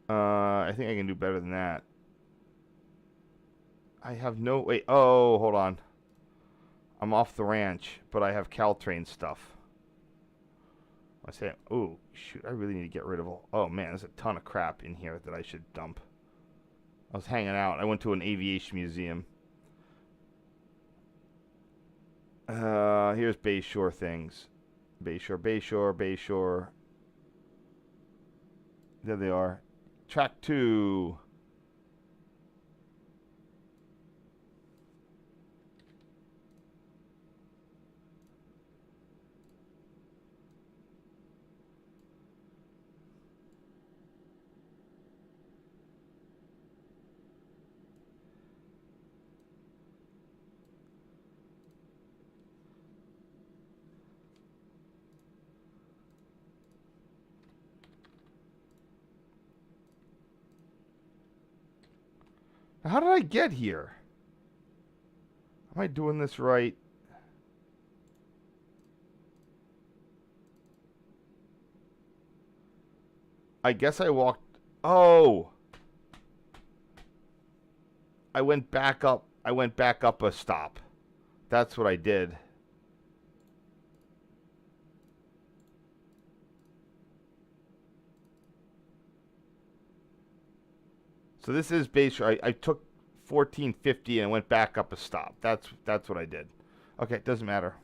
I think I can do better than that. I have no... Wait, oh, hold on. I'm off the ranch, but I have Caltrain stuff. I say, oh, shoot, I really need to get rid of all... Oh, man, there's a ton of crap in here that I should dump. I was hanging out. I went to an aviation museum. Here's Bayshore things. Bayshore. There they are. Track 2. How did I get here? Am I doing this right? I guess I walked... Oh! I went back up. I went back up a stop. That's what I did. So this is Bayshore. I took 1450 and went back up a stop. That's what I did. Okay, it doesn't matter.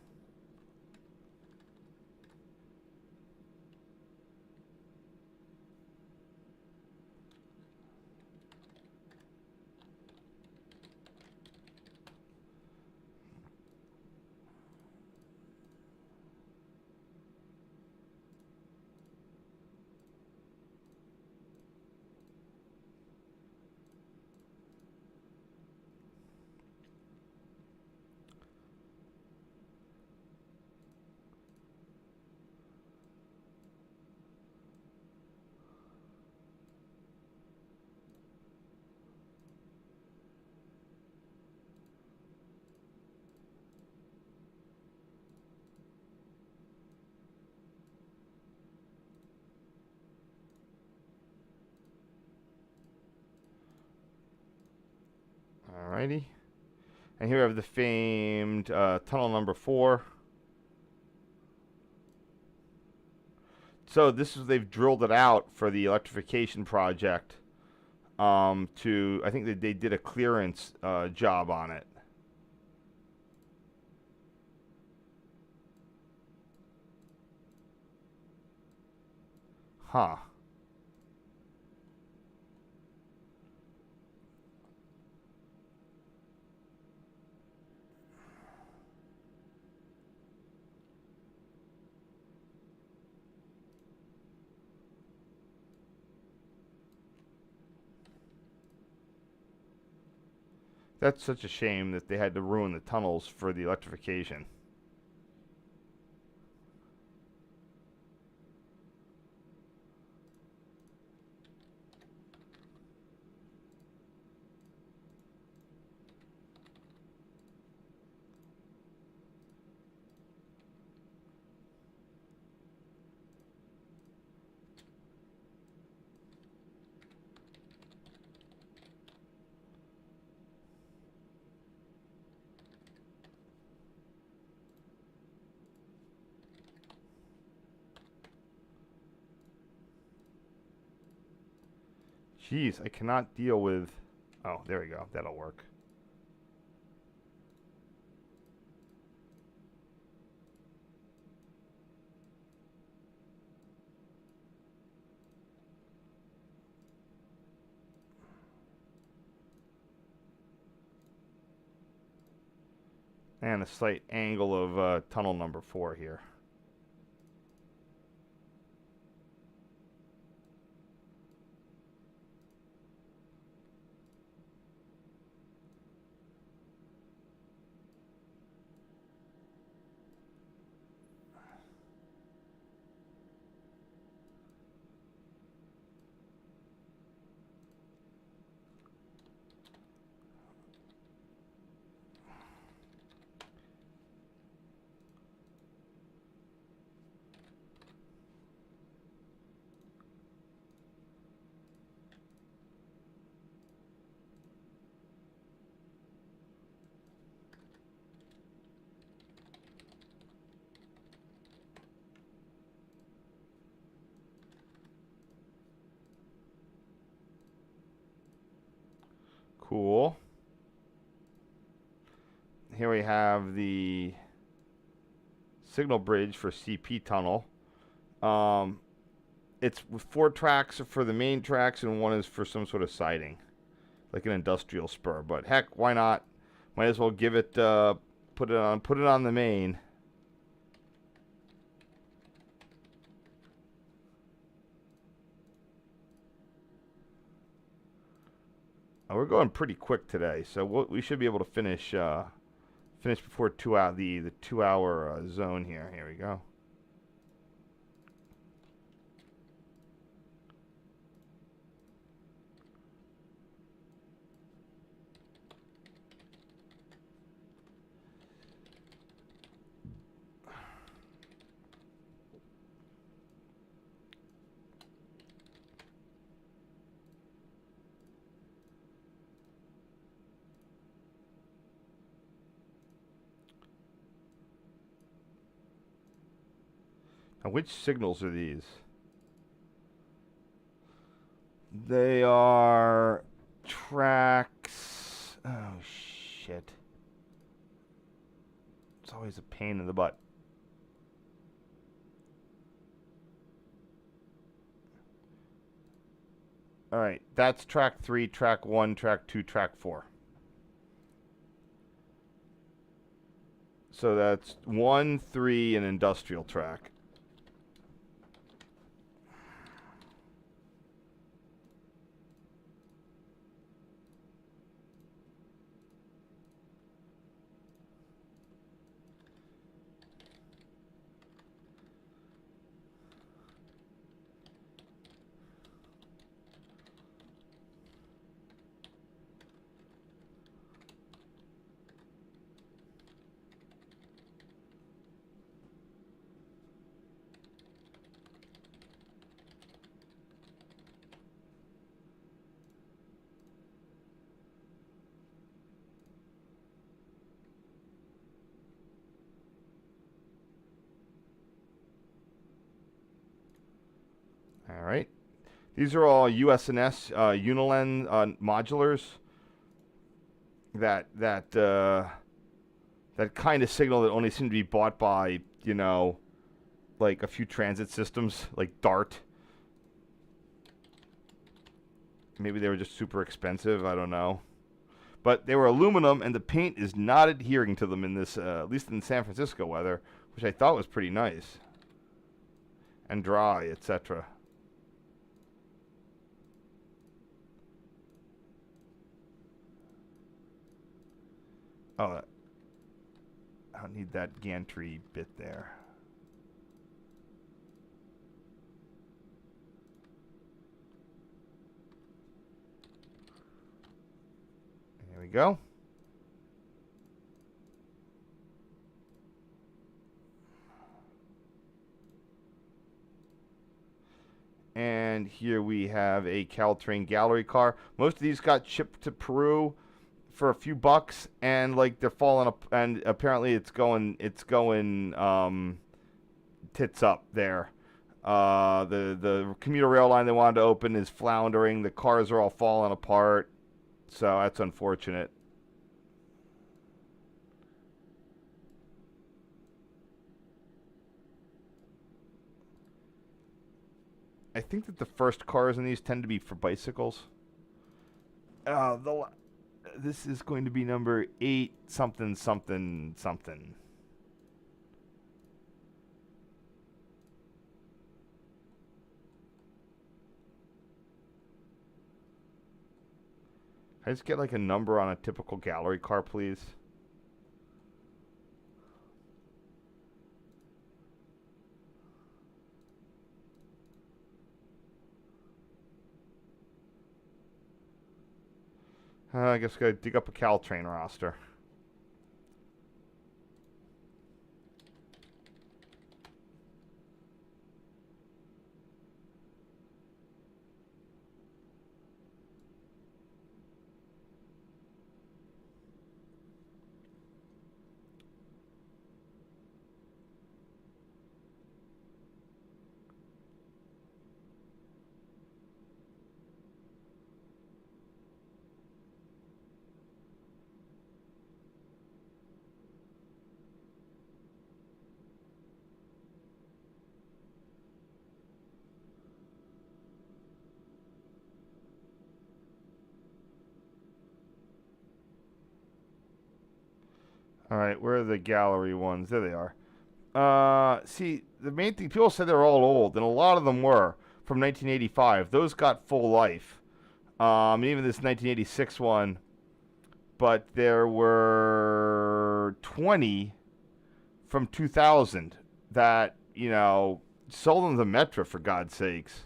Alrighty. And here we have the famed tunnel number 4. So this is, they've drilled it out for the electrification project. I think they did a clearance job on it. Huh. That's such a shame that they had to ruin the tunnels for the electrification. Jeez, I cannot deal with... Oh, there we go. That'll work. And a slight angle of tunnel number 4 here. Cool. Here we have the signal bridge for CP tunnel. It's with 4 tracks for the main tracks and 1 is for some sort of siding, like an industrial spur. But heck, why not? Might as well give it, put it on the main. We're going pretty quick today, so we should be able to finish before the 2 hour zone here. Here we go. And which signals are these? They are tracks. Oh, shit. It's always a pain in the butt. All right, that's track 3, track 1, track 2, track 4. So that's 1, 3, and industrial track. All right. These are all USNS Unilens modulars that kind of signal that only seem to be bought by, you know, like a few transit systems, like DART. Maybe they were just super expensive. I don't know. But they were aluminum, and the paint is not adhering to them in this, at least in San Francisco weather, which I thought was pretty nice. And dry, etc. Oh, I don't need that gantry bit there. There we go. And here we have a Caltrain gallery car. Most of these got shipped to Peru for a few bucks, and like they're falling up, and apparently it's going tits up there. The commuter rail line they wanted to open is floundering. The cars are all falling apart, so that's unfortunate. I think that the first cars in these tend to be for bicycles. This is going to be number 8 something something something. Can I just get like a number on a typical gallery car, please? I guess I gotta dig up a Caltrain roster. All right, where are the gallery ones? There they are. See, the main thing, people said they're all old, and a lot of them were from 1985. Those got full life. Even this 1986 one, but there were 20 from 2000 that, you know, sold them the Metra, for God's sakes.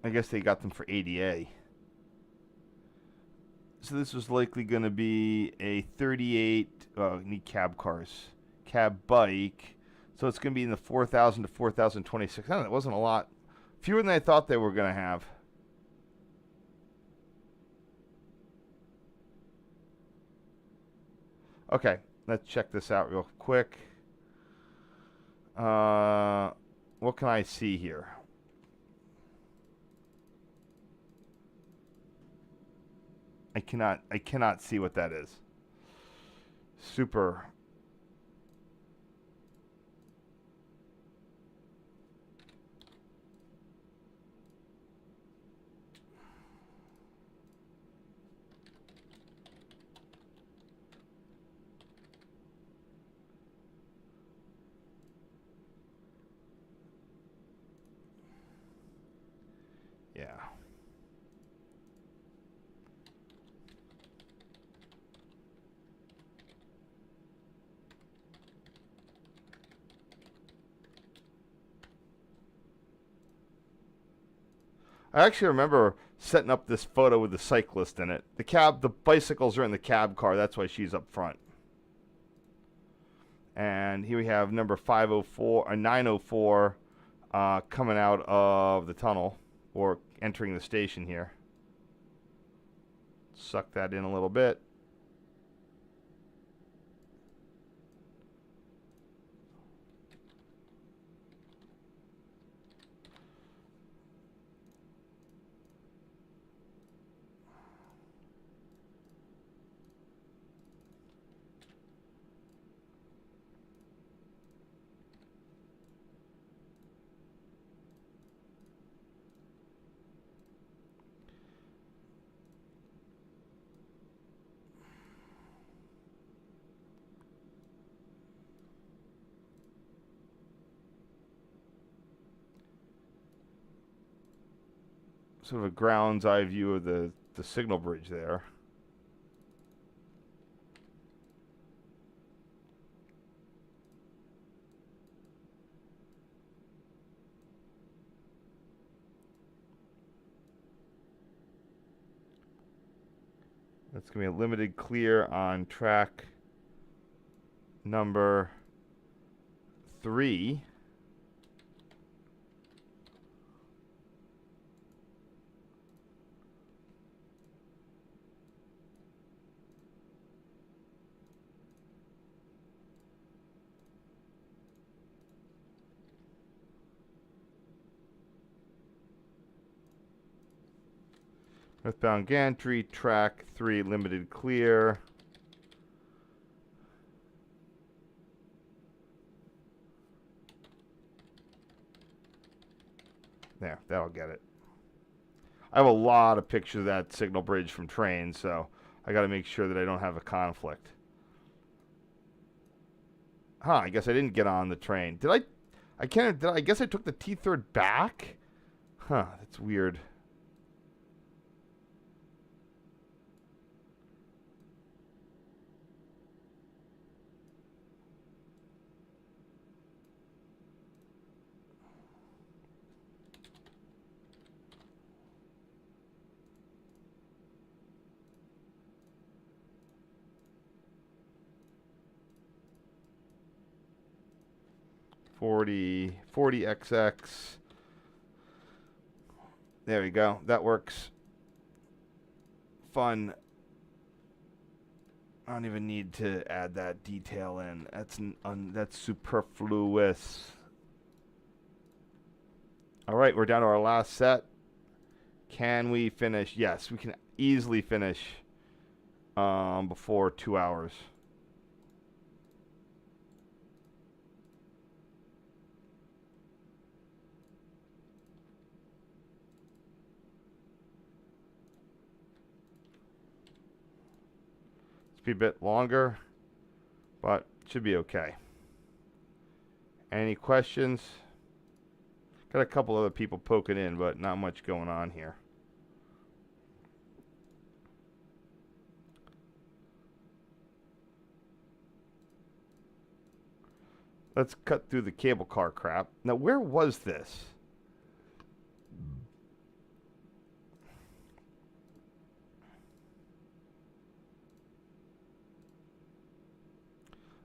I guess they got them for ADA. So this was likely going to be a 38, need cab cars, cab bike. So it's going to be in the 4,000 to 4,026. I don't know, it wasn't a lot. Fewer than I thought they were going to have. Okay, let's check this out real quick. What can I see here? I cannot see what that is. Super. Yeah. I actually remember setting up this photo with the cyclist in it. The bicycles are in the cab car. That's why she's up front. And here we have number 504 or 904 coming out of the tunnel or entering the station here. Suck that in a little bit. Sort of a ground's eye view of the signal bridge there. That's going to be a limited clear on track number 3. Northbound gantry, track 3, limited clear. There, that'll get it. I have a lot of pictures of that signal bridge from trains, so I got to make sure that I don't have a conflict. Huh, I guess I didn't get on the train. Did I? I can't. Did I guess I took the T Third back? Huh, that's weird. Forty XX. There we go. That works. Fun. I don't even need to add that detail in. That's superfluous. All right, we're down to our last set. Can we finish? Yes, we can easily finish before 2 hours. Be a bit longer, but should be okay. Any questions? Got a couple other people poking in, but not much going on here. Let's cut through the cable car crap. Now, where was this?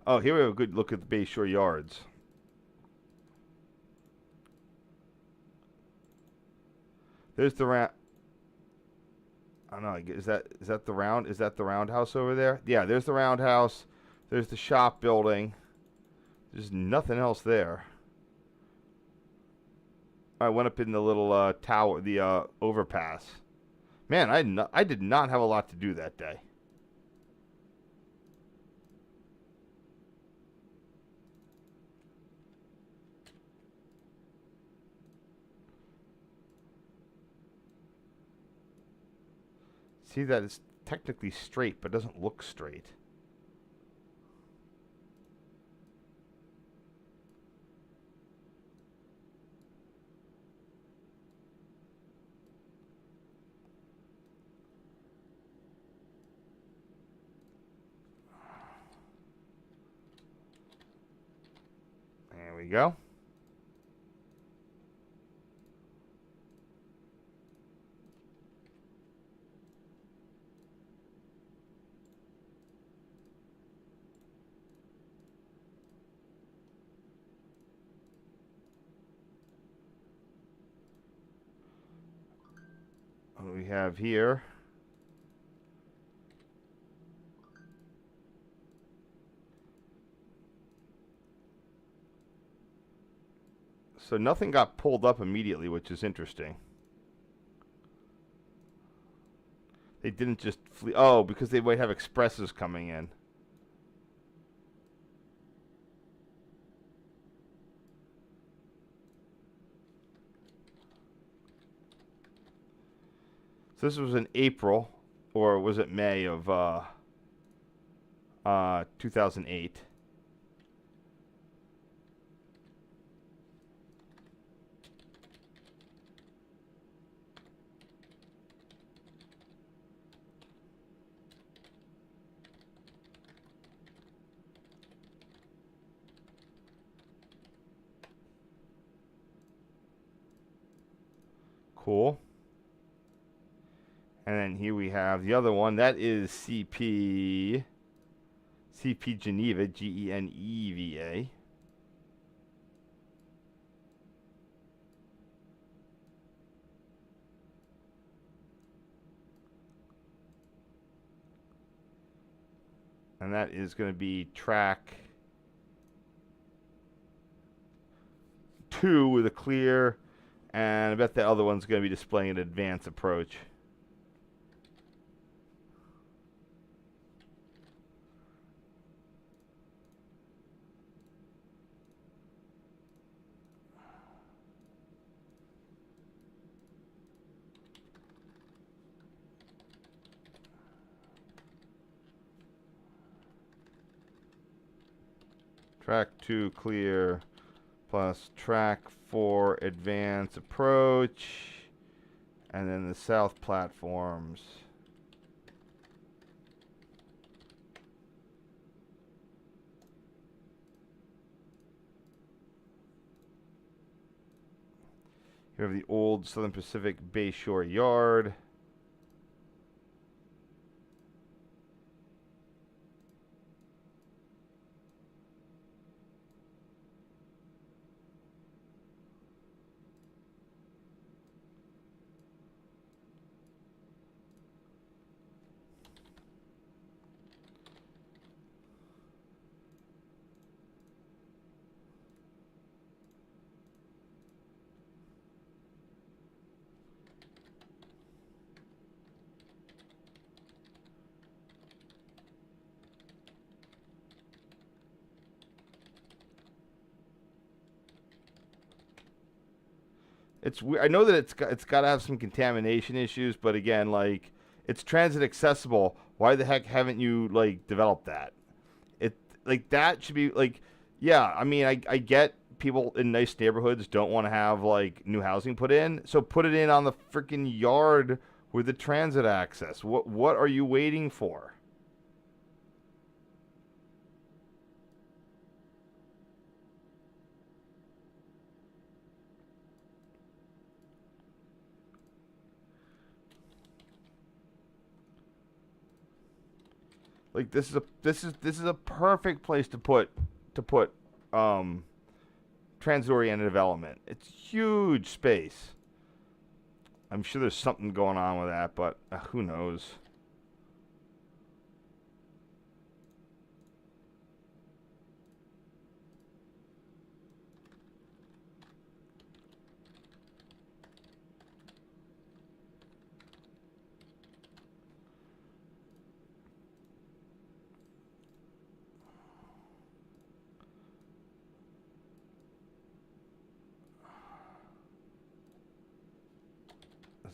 Oh, here we have a good look at the Bayshore yards. There's the round. I don't know. Is that the roundhouse over there? Yeah, there's the roundhouse. There's the shop building. There's nothing else there. I went up in the little tower, the overpass. Man, I did not have a lot to do that day. See, that is technically straight, but doesn't look straight. There we go. What do we have here? So nothing got pulled up immediately, which is interesting. They didn't just flee. Oh, because they might have expresses coming in. So this was in April, or was it May of 2008? Cool. And then here we have the other one. That is CP Geneva, Geneva. And that is going to be track 2 with a clear. And I bet the other one's going to be displaying an advanced approach. Track 2 clear plus track 4 advance approach, and then the south platforms. You have the old Southern Pacific Bayshore Yard. I know that it's got to have some contamination issues, but again, like, it's transit accessible. Why the heck haven't you like developed that? It like that should be like, yeah. I mean, I get people in nice neighborhoods don't want to have like new housing put in, so put it in on the freaking yard with the transit access. What are you waiting for? Like, this is a perfect place to put transit-oriented development. It's huge space. I'm sure there's something going on with that, but who knows?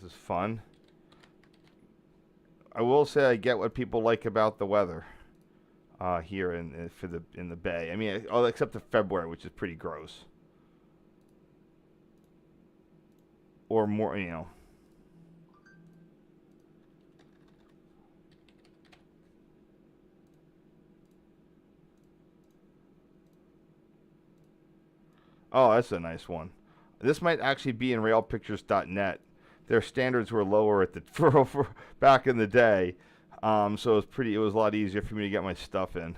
This is fun. I will say I get what people like about the weather here in the Bay. I mean, except for February, which is pretty gross. Or more, you know. Oh, that's a nice one. This might actually be in railpictures.net. Their standards were lower at the for back in the day, so it was a lot easier for me to get my stuff in.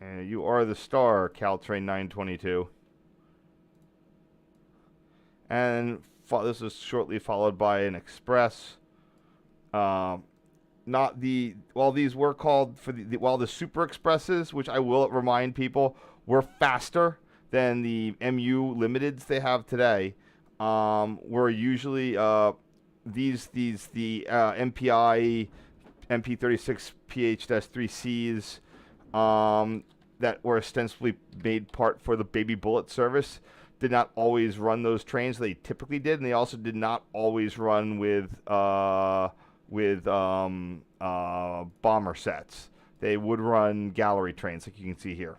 And you are the star, Caltrain 922. And this is shortly followed by an express. Not the these were called for while the super expresses, which I will remind people were faster than the MU limiteds they have today. Were usually the MPI MP36 PH-3Cs that were ostensibly made part for the Baby Bullet service. Did not always run those trains. They typically did, and they also did not always run with bomber sets. They would run gallery trains, like you can see here.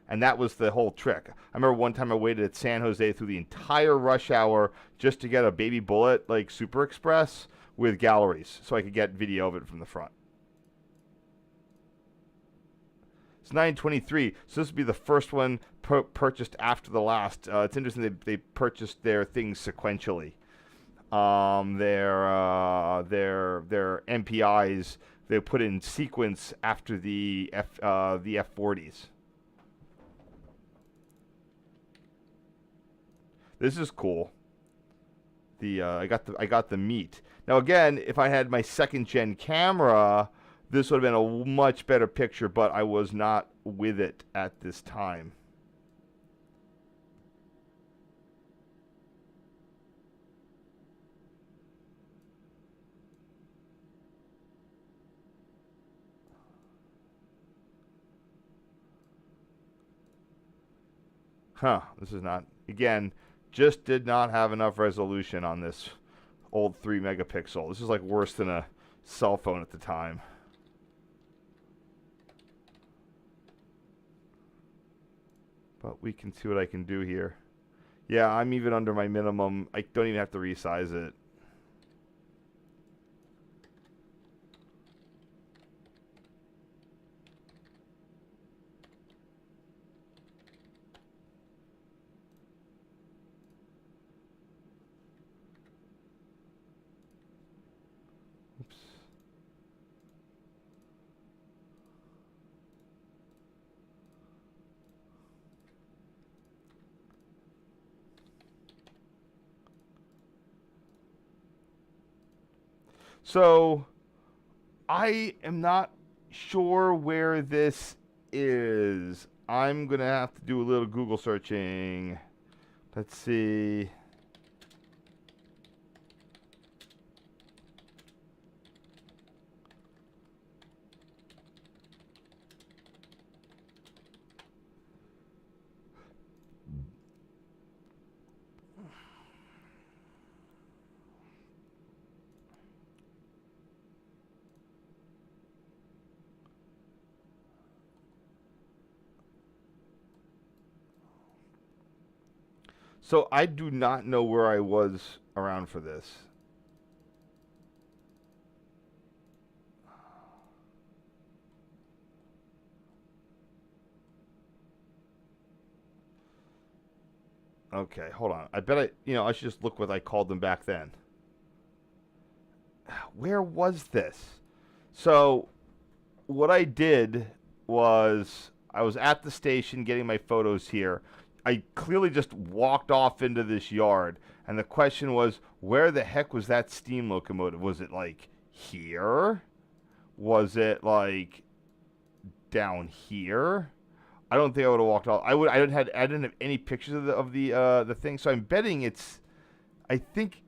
And that was the whole trick. I remember one time I waited at San Jose through the entire rush hour just to get a Baby Bullet, like Super Express, with galleries, so I could get video of it from the front. It's 923, so this would be the first one purchased after the last. It's interesting they purchased their things sequentially. Their MPIs they put in sequence after the F40s. This is cool. I got the meat. Now again, if I had my second gen camera, this would have been a much better picture, but I was not with it at this time. This is not, again, just did not have enough resolution on this old 3 megapixel. This is like worse than a cell phone at the time. But we can see what I can do here. Yeah, I'm even under my minimum. I don't even have to resize it. Oops. So, I am not sure where this is. I'm going to have to do a little Google searching. Let's see. So I do not know where I was around for this. Okay, hold on. I bet I should just look what I called them back then. Where was this? So what I did was I was at the station getting my photos here. I clearly just walked off into this yard, and the question was, where the heck was that steam locomotive? Was it like here? Was it like down here? I don't think I would have walked off. I didn't have any pictures of the thing, so I'm betting it's. I think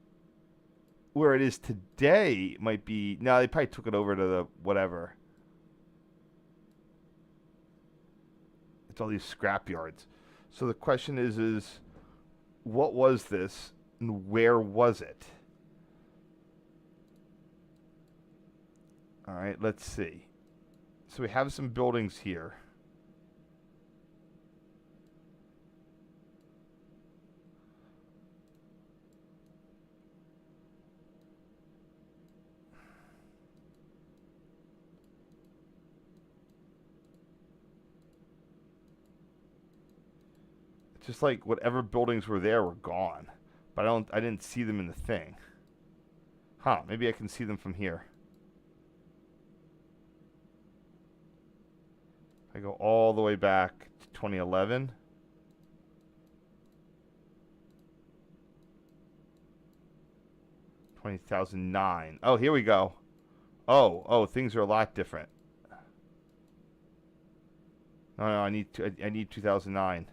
where it is today might be. No, they probably took it over to the whatever. It's all these scrap yards. So the question is what was this and where was it? All right, let's see. So we have some buildings here. It's just like whatever buildings were there were gone. But I didn't see them in the thing. Huh, maybe I can see them from here. I go all the way back to 2011. $20,009. Oh, here we go. Oh, things are a lot different. No, I need 2009.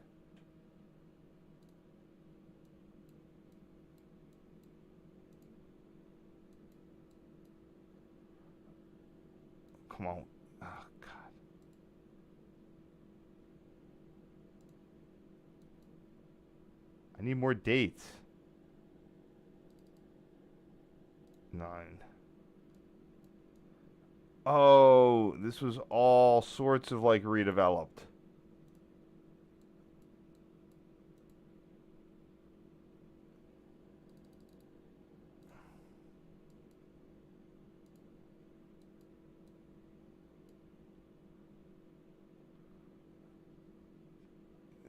Come on. Oh, God. I need more dates. 9. Oh, this was all sorts of like redeveloped.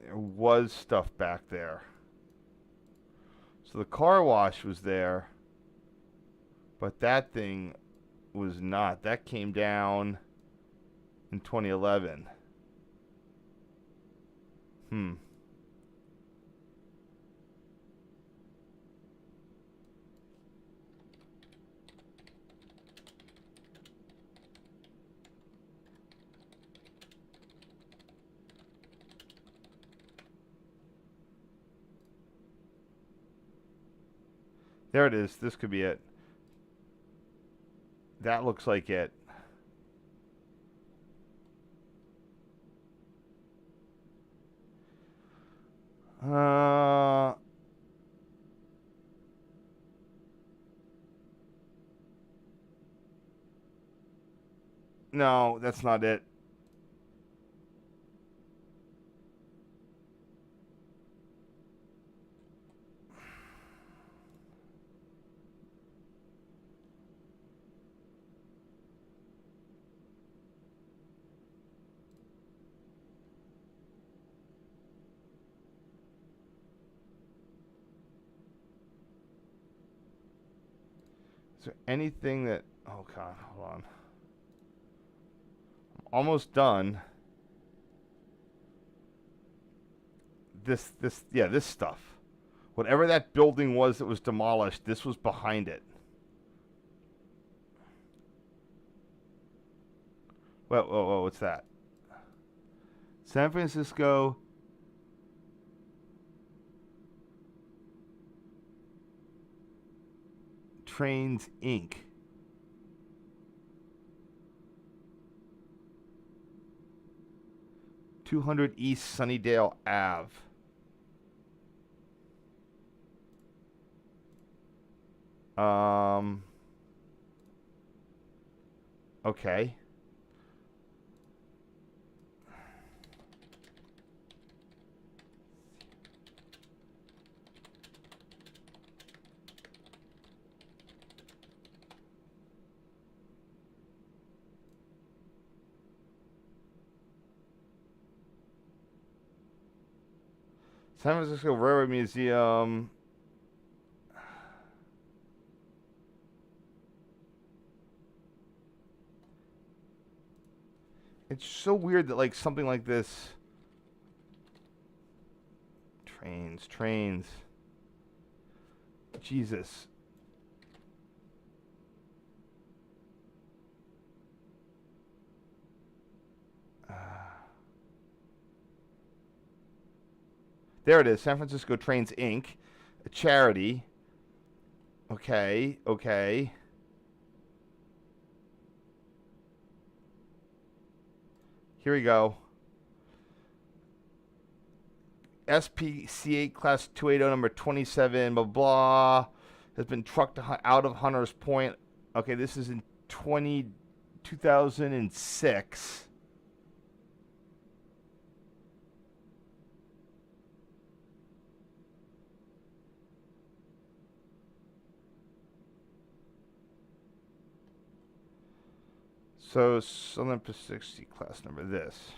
There was stuff back there. So the car wash was there, but that thing was not. That came down in 2011. There it is. This could be it. That looks like it. No, that's not it. Is there anything that... Oh, God, hold on. I'm almost done. This stuff. Whatever that building was that was demolished, this was behind it. Whoa, what's that? San Francisco Trains Inc. (200 East Sunnydale Ave). Okay. San Francisco Railroad Museum. It's so weird that like something like this. Trains. Jesus. There it is. San Francisco Trains Inc., a charity. Okay, okay. Here we go. SPC8 Class 280 number 27, blah, blah, has been trucked out of Hunter's Point. Okay, this is in 2006. So, Southern Pacific C Class number, this.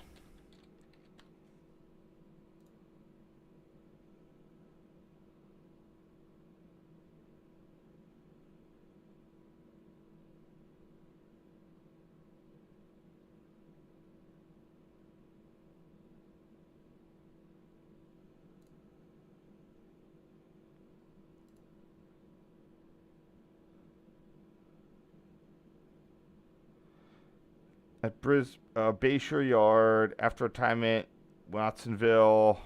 At Bayshore Yard, after retirement, Watsonville.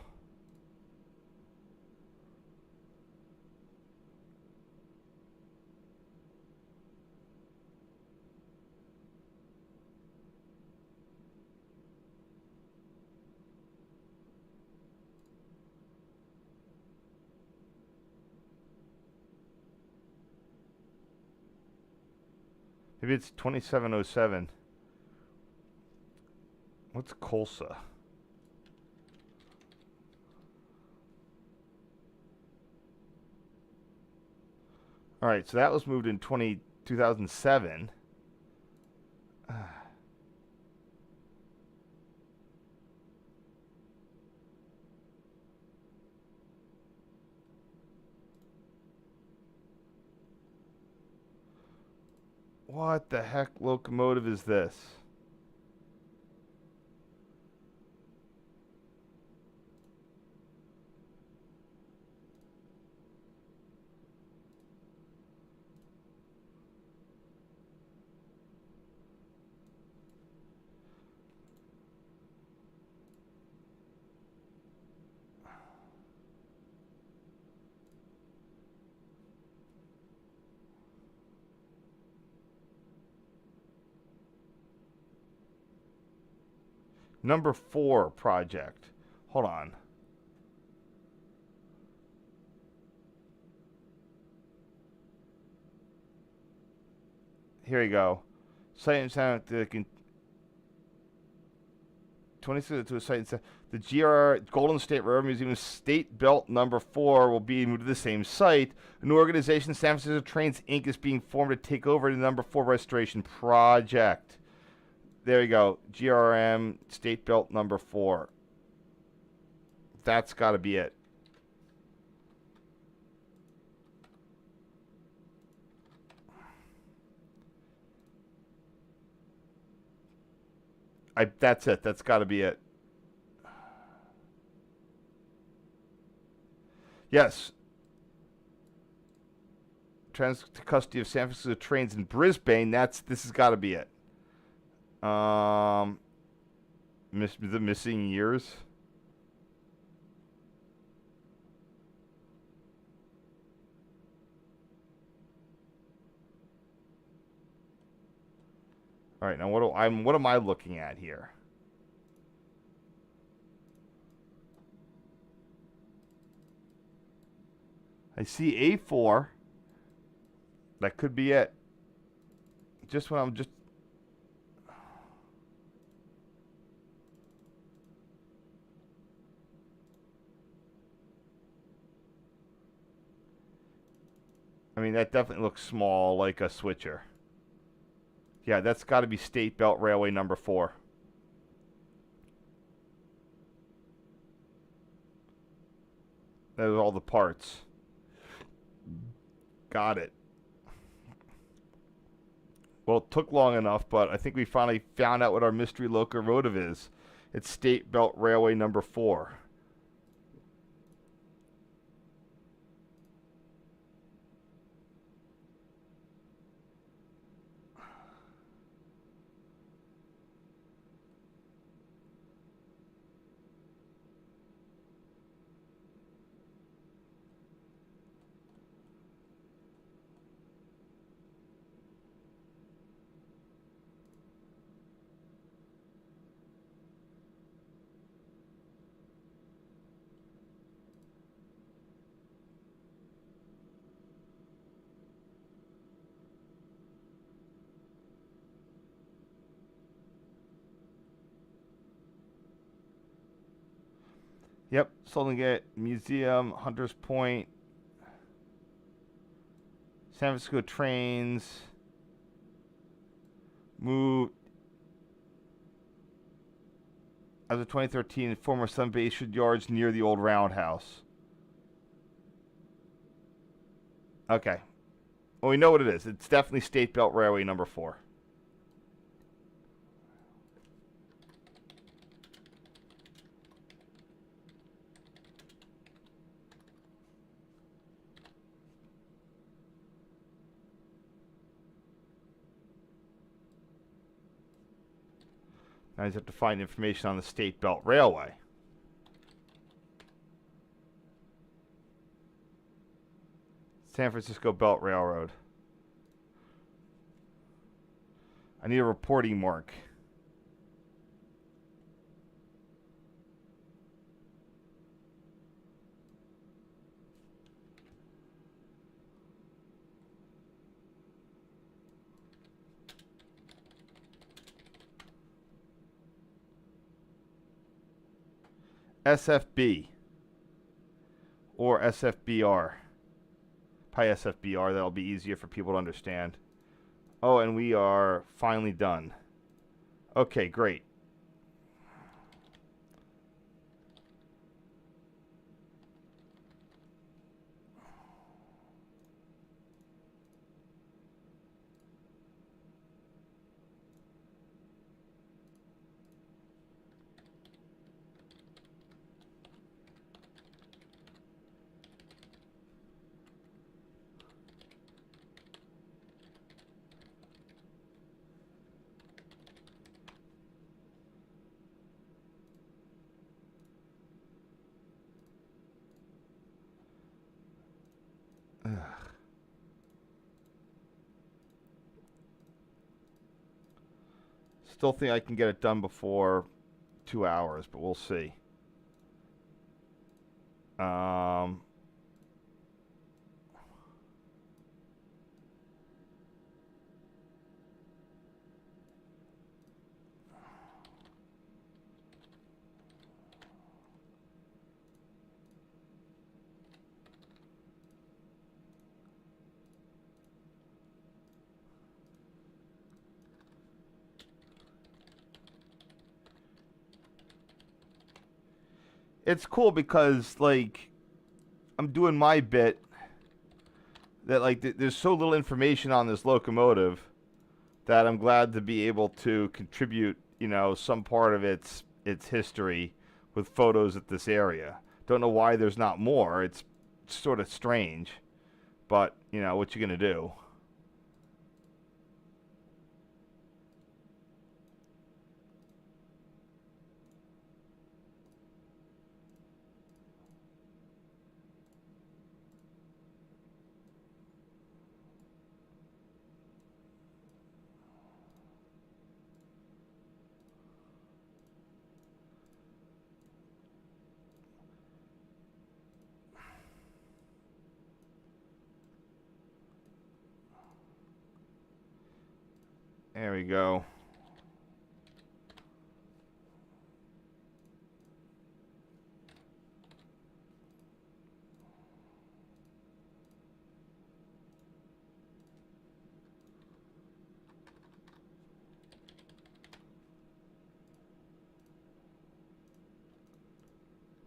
Maybe it's 2707. What's Colsa? All right, so that was moved in 2007. What the heck locomotive is this? Number 4 project. Hold on. Here we go. Site and sound. 26 to a site and sound. The GR Golden State Railroad Museum State Belt Number 4 will be moved to the same site. A new organization, San Francisco Trains Inc., is being formed to take over the Number 4 restoration project. There you go. GRM State Belt Number 4. That's got to be it. That's it. That's got to be it. Yes. Trans to custody of San Francisco Trains in Brisbane. This has got to be it. The missing years. All right, now what am I looking at here? I see A4. That could be it. Just when I'm just I mean, that definitely looks small, like a switcher. Yeah, that's got to be State Belt Railway Number 4. Those are all the parts. Got it. Well, it took long enough, but I think we finally found out what our mystery locomotive is. It's State Belt Railway Number 4. Yep, Golden Gate Museum, Hunters Point, San Francisco trains, moved as of 2013, former Sun Bayshore yards near the old roundhouse. Okay. Well, we know what it is. It's definitely State Belt Railway number 4. Now I just have to find information on the State Belt Railway. San Francisco Belt Railroad. I need a reporting mark. SFB or SFBR. Probably SFBR. That'll be easier for people to understand. Oh, and we are finally done. Okay, great. Ugh. Still think I can get it done before 2 hours, but we'll see. It's cool because, like, I'm doing my bit that, like, there's so little information on this locomotive that I'm glad to be able to contribute, you know, some part of its history with photos at this area. Don't know why there's not more. It's sort of strange, but, you know, what you gonna do? There we go.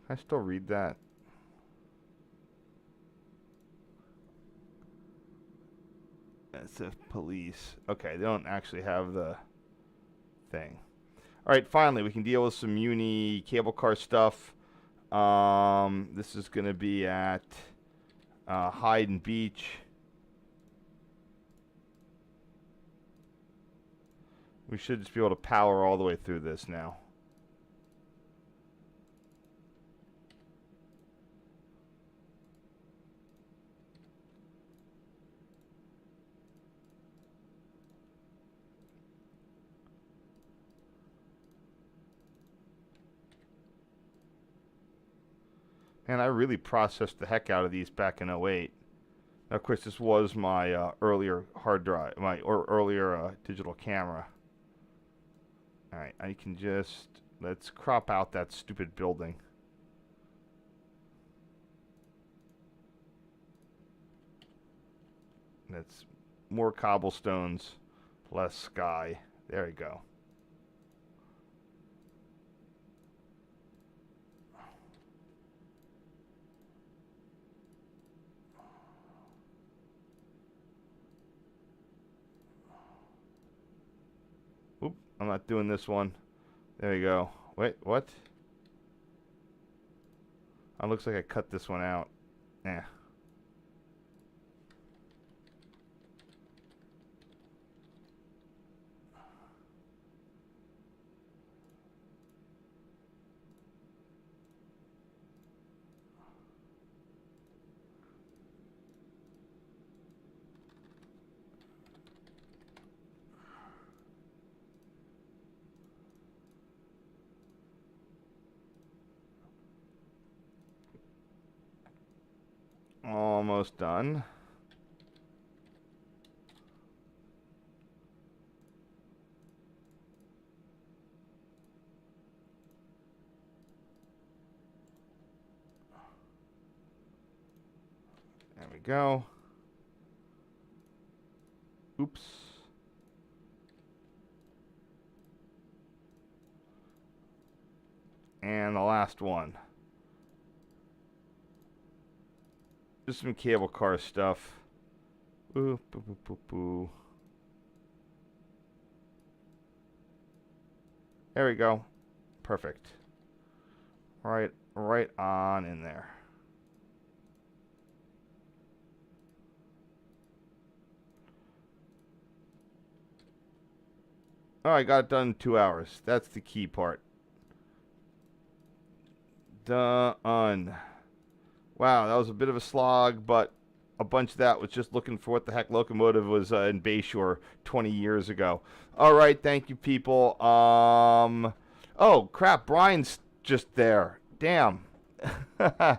Can I still read that? SF police. Okay, they don't actually have the thing. All right, finally, we can deal with some Muni cable car stuff. This is going to be at Hyde and Beach. We should just be able to power all the way through this now. And I really processed the heck out of these back in '08. Now, of course, this was my earlier hard drive, my earlier digital camera. All right, I can just, let's crop out that stupid building. And it's more cobblestones, less sky. There we go. Oop, I'm not doing this one. There you go. Wait, what? It looks like I cut this one out. Yeah. Almost done. There we go. Oops. And the last one. Just some cable car stuff. Ooh, boo, boo, boo, boo. There we go. Perfect. Right on in there. Oh, I got it done in 2 hours. That's the key part. Done. Wow, that was a bit of a slog, but a bunch of that was just looking for what the heck locomotive was in Bayshore 20 years ago. All right, thank you, people. Oh, crap, Brian's just there. Damn. Yeah,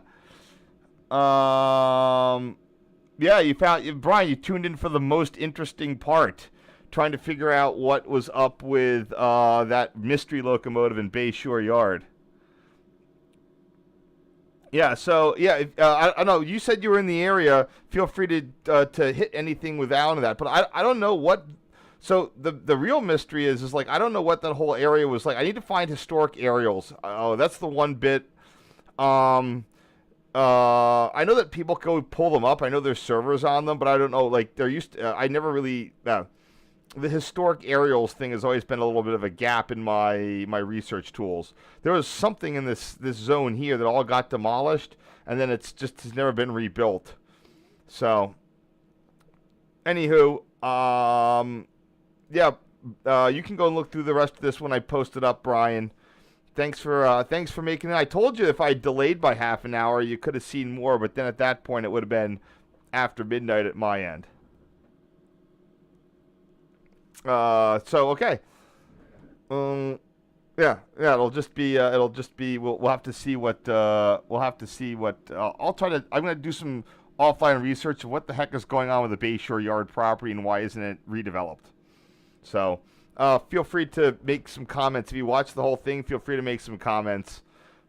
Brian, you tuned in for the most interesting part, trying to figure out what was up with that mystery locomotive in Bayshore Yard. Yeah, so, yeah, I don't know, you said you were in the area. Feel free to hit anything with Alan of that, but I don't know what, so the real mystery is like, I don't know what that whole area was like. I need to find historic aerials. Oh, that's the one bit. I know that people go pull them up. I know there's servers on them, but I don't know, like, they're used to, I never really, the historic aerials thing has always been a little bit of a gap in my research tools. There was something in this zone here that all got demolished, and then it's never been rebuilt. So, anywho, yeah, you can go and look through the rest of this when I post it up, Brian. Thanks for making it. I told you if I delayed by half an hour, you could have seen more, but then at that point it would have been after midnight at my end. So okay. Yeah, it'll just be we'll have to see what I'll try to, I'm going to do some offline research of what the heck is going on with the Bayshore Yard property and why isn't it redeveloped. So, feel free to make some comments. If you watch the whole thing, feel free to make some comments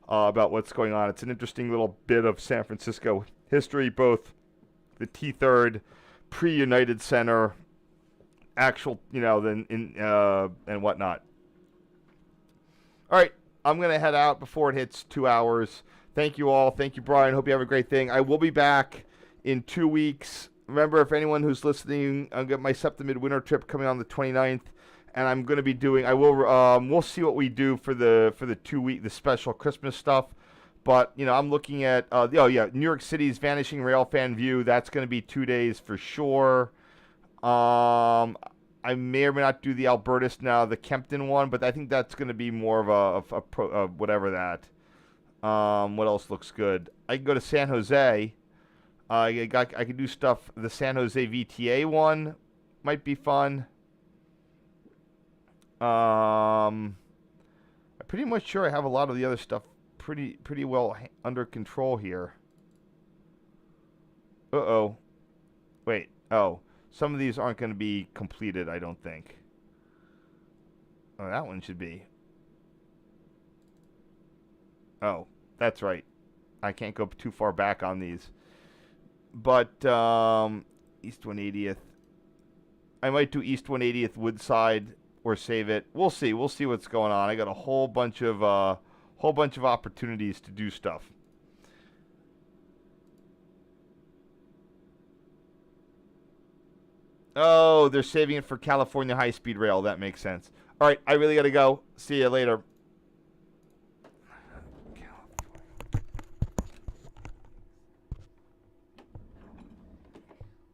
about what's going on. It's an interesting little bit of San Francisco history, both the T Third pre-United Center, actual, and whatnot. All right, I'm going to head out before it hits 2 hours. Thank you all. Thank you, Brian. Hope you have a great thing. I will be back in 2 weeks. Remember, if anyone who's listening, I'll get my SEPTA Midwinter trip coming on the 29th, and I'm going to be doing, we'll see what we do for the 2 week, the special Christmas stuff. But, I'm looking at, New York City's Vanishing Railfan View. That's going to be 2 days for sure. I may or may not do the Albertus now, the Kempton one, but I think that's going to be more of a whatever that. What else looks good? I can go to San Jose. I can do stuff. The San Jose VTA one might be fun. I'm pretty much sure I have a lot of the other stuff pretty well under control here. Uh-oh. Wait. Oh. Some of these aren't going to be completed, I don't think. Oh, that one should be. Oh, that's right. I can't go too far back on these. But, East 180th. I might do East 180th Woodside or save it. We'll see. We'll see what's going on. I got a whole bunch of opportunities to do stuff. Oh, they're saving it for California high-speed rail. That makes sense. All right, I really got to go. See you later.